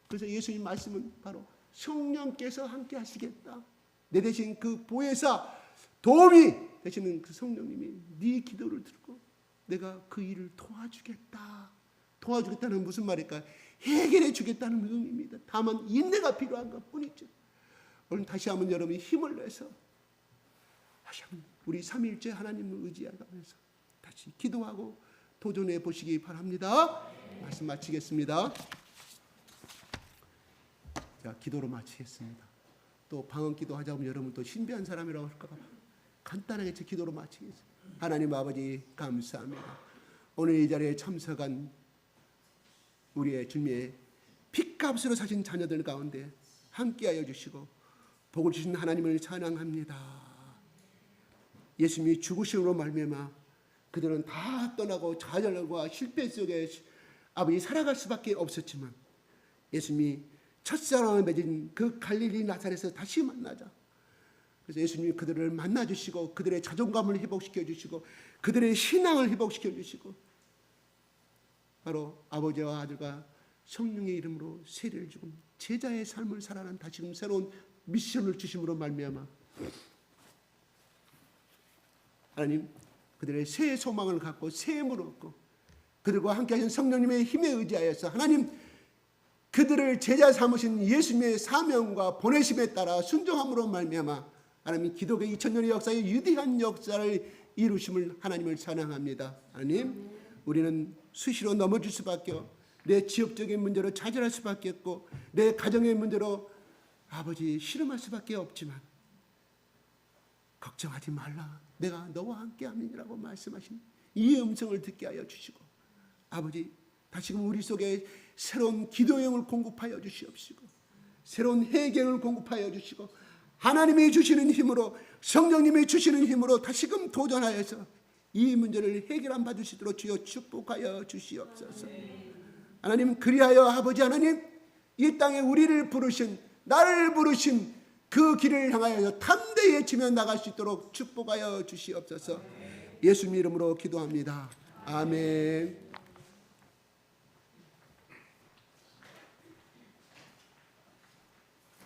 그래서 예수님 말씀은 바로 성령께서 함께 하시겠다. 내 대신 그 보혜사 도움이 되시는 그 성령님이 네 기도를 듣고 내가 그 일을 도와주겠다. 도와주겠다는 무슨 말일까? 해결해 주겠다는 의미입니다. 다만 인내가 필요한 것뿐이죠. 오늘 다시 한번 여러분이 힘을 내서 다시 한번 우리 삼위일체 하나님을 의지하면서 다시 기도하고 도전해 보시기 바랍니다. 말씀 마치겠습니다. 자, 기도로 마치겠습니다. 또 방언 기도하자면 여러분 또 신비한 사람이라고 할까 봐 간단하게 제 기도로 마치겠습니다. 하나님 아버지 감사합니다. 오늘 이 자리에 참석한 우리의 주님의 핏값으로 사신 자녀들 가운데 함께하여 주시고 복을 주신 하나님을 찬양합니다. 예수님이 죽으심으로 말미암아 그들은 다 떠나고 좌절과 실패 속에 아버지 살아갈 수밖에 없었지만 예수님이 첫사랑을 맺은 그 갈릴리 나사렛에서 다시 만나자. 그래서 예수님이 그들을 만나주시고 그들의 자존감을 회복시켜 주시고 그들의 신앙을 회복시켜 주시고 바로 아버지와 아들과 성령의 이름으로 세례를 주고 제자의 삶을 살아가는 다시금 새로운 미션을 주심으로 말미암아 하나님 그들의 새 소망을 갖고 새 힘을 얻고 그들과 함께 하신 성령님의 힘에 의지하여서 하나님 그들을 제자 삼으신 예수님의 사명과 보내심에 따라 순종함으로 말미암아 하나님 기독교 2000년의 역사의 위대한 역사를 이루심을 하나님을 찬양합니다. 하나님 우리는 수시로 넘어질 수밖에 없고 내 지역적인 문제로 좌절할 수밖에 없고 내 가정의 문제로 아버지 실험할 수밖에 없지만 걱정하지 말라. 내가 너와 함께함이라고 말씀하신 이 음성을 듣게 하여 주시고 아버지 다시금 우리 속에 새로운 기도형을 공급하여 주시옵시고 새로운 해경을 공급하여 주시고 하나님이 주시는 힘으로 성령님이 주시는 힘으로 다시금 도전하여서 이 문제를 해결한 받을 수 있도록 주여 축복하여 주시옵소서. 하나님 그리하여 아버지 하나님 이 땅에 우리를 부르신 나를 부르신 그 길을 향하여 담대히 외치며 나갈 수 있도록 축복하여 주시옵소서. 예수님 이름으로 기도합니다. 아멘.